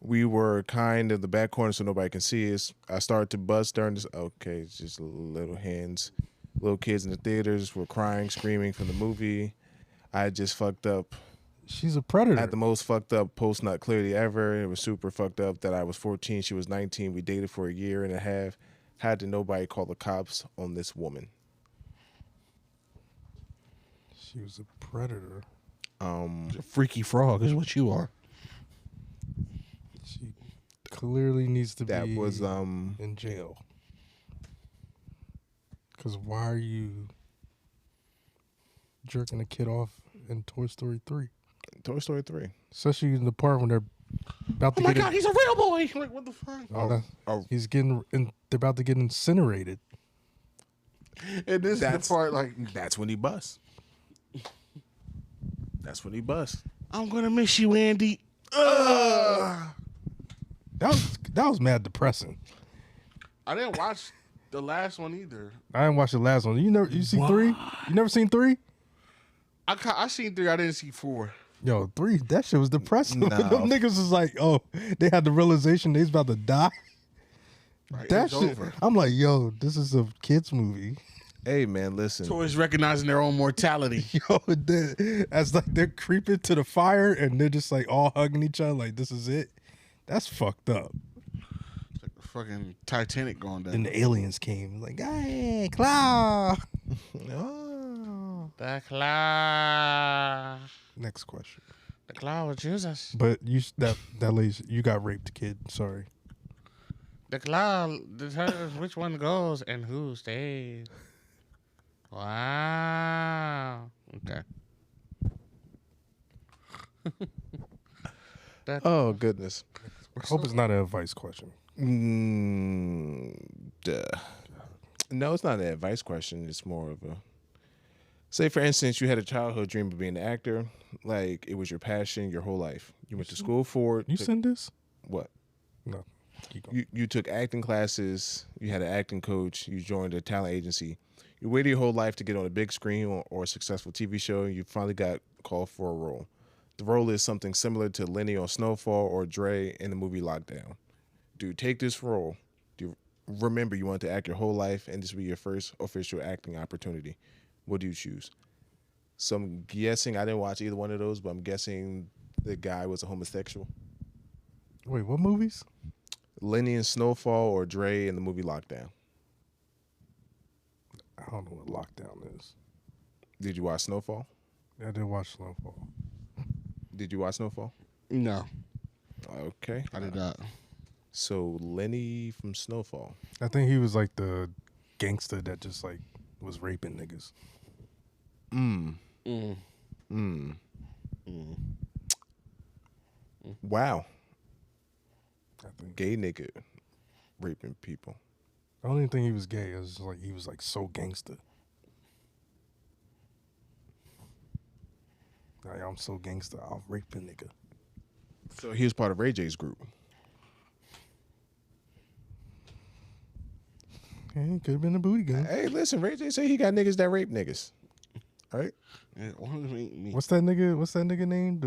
We were kind of the back corner so nobody can see us. I started to bust during this. Okay, it's just little hands. Little kids in the theaters were crying, screaming from the movie. I just fucked up. She's a predator. At the most fucked up post-nut clarity ever. It was super fucked up that I was 14. She was 19. We dated for a year and a half. Had to nobody call the cops on this woman. She was a predator. A freaky frog is what you are. She clearly needs to That be was in jail. Because why are you jerking a kid off in Toy Story 3? Toy Story 3. Especially in the part when they're about to Oh my get God, he's a real boy. Like, what the fuck? he's getting they're about to get incinerated. And this is the part, like, That's when he busts. That's when he busts. I'm gonna miss you, Andy. That was mad depressing. I didn't watch the last one either. I didn't watch the last one. You see 3? You never seen 3? I seen 3. I didn't see 4. Yo, 3, that shit was depressing. No. Them niggas was like, oh, they had the realization they was about to die. Like, That it's shit. over. I'm like, yo, this is a kids movie. Hey, man, listen. Toys recognizing their own mortality. Yo, as like they're creeping to the fire and they're just like all hugging each other, like this is it. That's fucked up. It's like the fucking Titanic going down. Then the aliens came, like, hey, Claw. Oh. The claw. Next question. The claw will choose us. But that lady, you got raped, kid. Sorry. The claw determines which one goes and who stays. Wow. Okay. Oh, goodness. I hope it's not an advice question. Duh. No, it's not an advice question. It's more of a... Say, for instance, you had a childhood dream of being an actor. Like, it was your passion your whole life. You went to school for it. You send this? What? No. Keep going. You took acting classes. You had an acting coach. You joined a talent agency. You waited your whole life to get on a big screen or a successful TV show. You finally got called for a role. The role is something similar to Lenny on Snowfall or Dre in the movie Lockdown. Do you take this role? Do you remember you wanted to act your whole life and this will be your first official acting opportunity? What do you choose? So I'm guessing, I didn't watch either one of those, but I'm guessing the guy was a homosexual. Wait, what movies? Lenny in Snowfall or Dre in the movie Lockdown. I don't know what lockdown is. Did you watch Snowfall? I did watch Snowfall. Did you watch Snowfall? No, Okay. I did not. So Lenny from Snowfall. I think he was like the gangster that just like was raping niggas. Wow. I think. Gay nigga raping people. I don't even think he was gay. It was like he was like so gangster. Like, I'm so gangster, I'll rape a nigga. So he was part of Ray J's group. Hey, could have been a booty gun. Hey, listen, Ray J say he got niggas that rape niggas. All right? What's that nigga? What's that nigga name?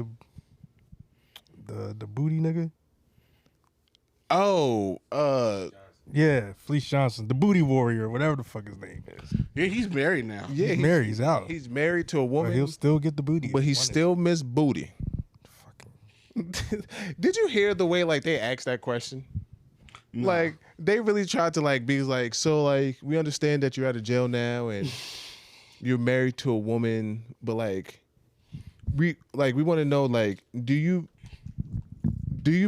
The booty nigga. Oh, Yeah, Fleece Johnson, the booty warrior, whatever the fuck his name is. Yeah, he's married now. yeah, He's married. He's out. He's married to a But woman, he'll still get the booty. but he still miss booty. Fucking. Did you hear the way like they asked that question? No. Like they really tried to like be like, so like we understand that you're out of jail now and you're married to a woman, but like we want to know like do you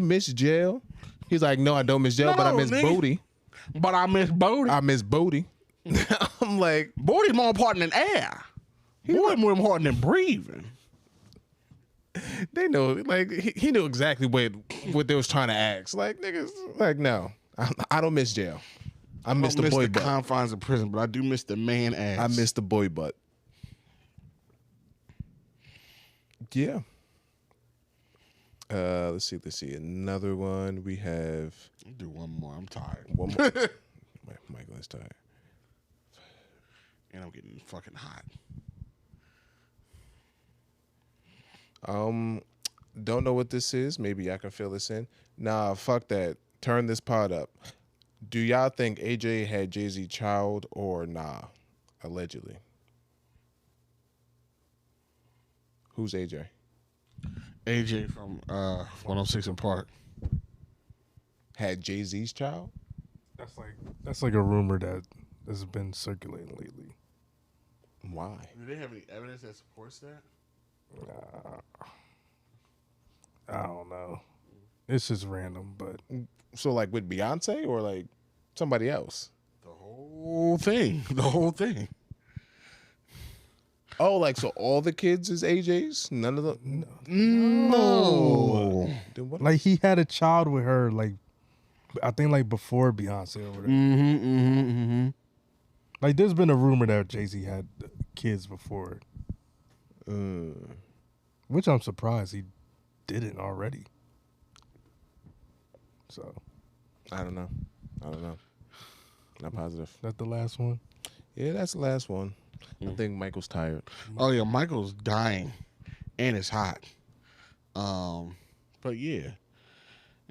miss jail? He's like, no, I don't miss jail, but I No, miss nigga. booty. But I miss Bodie. I miss booty. I'm like, Bodie's more important than air. Bodie's more important than breathing. they know, like he knew exactly what they was trying to ask. Like niggas, like no, I don't miss jail. I miss the boy butt. Confines of prison, but I do miss the man ass. I miss the boy butt. Yeah. Let's see. Another one we have. I'll do one more. I'm tired. One more. Michael is tired. And I'm getting fucking hot. Don't know what this is. Maybe I can fill this in. Nah, fuck that. Turn this pod up. Do y'all think AJ had Jay-Z child or nah? Allegedly. Who's AJ? AJ from 106 and Park. Had Jay-Z's child? That's like a rumor that has been circulating lately. Why? Do they have any evidence that supports that? I don't know. It's just random, but So like with Beyonce or like somebody else? The whole thing. The whole thing. Oh, like so all the kids is AJ's? None of the No. Then what? like he had a child with her, like I think like before Beyonce or whatever. Like there's been a rumor that Jay-Z had kids before, which I'm surprised he didn't already. So I don't know. Not positive. that the last one. Yeah, that's the last one. I think Michael's tired. Oh yeah, Michael's dying, and it's hot. But yeah,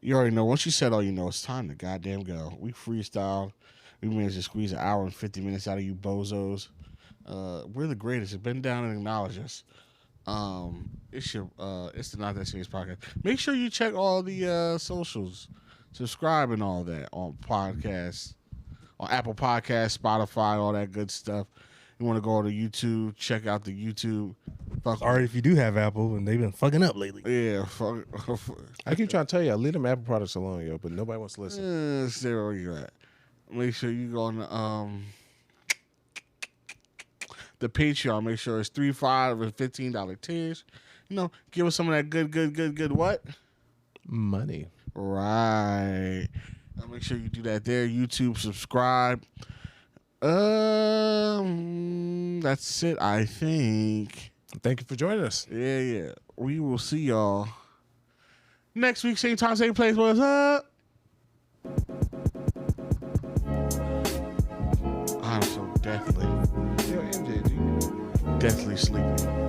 you already know. Once you said all you know, it's time to goddamn go. We freestyled. We managed to squeeze an hour and 50 minutes out of you bozos. We're the greatest. Bend down and acknowledge us. It's the Not That Serious Podcast. Make sure you check all the socials, subscribe and all that on podcasts, on Apple Podcasts, Spotify, all that good stuff. You want to go to YouTube, check out the YouTube. Sorry if you do have Apple and they've been fucking up lately. Yeah, fuck. I keep trying to tell you, I leave them Apple products alone, yo, but nobody wants to listen. Stay where you're at. Make sure you go on the Patreon. Make sure it's $3, $5, and $15 tiers. You know, give us some of that good what? Money. Right. Make sure you do that there. YouTube, subscribe. That's it, I think. Thank you for joining us. Yeah. We will see y'all next week, same time, same place. What's up? I'm so deathly. Yo, MJ, Deathly sleepy.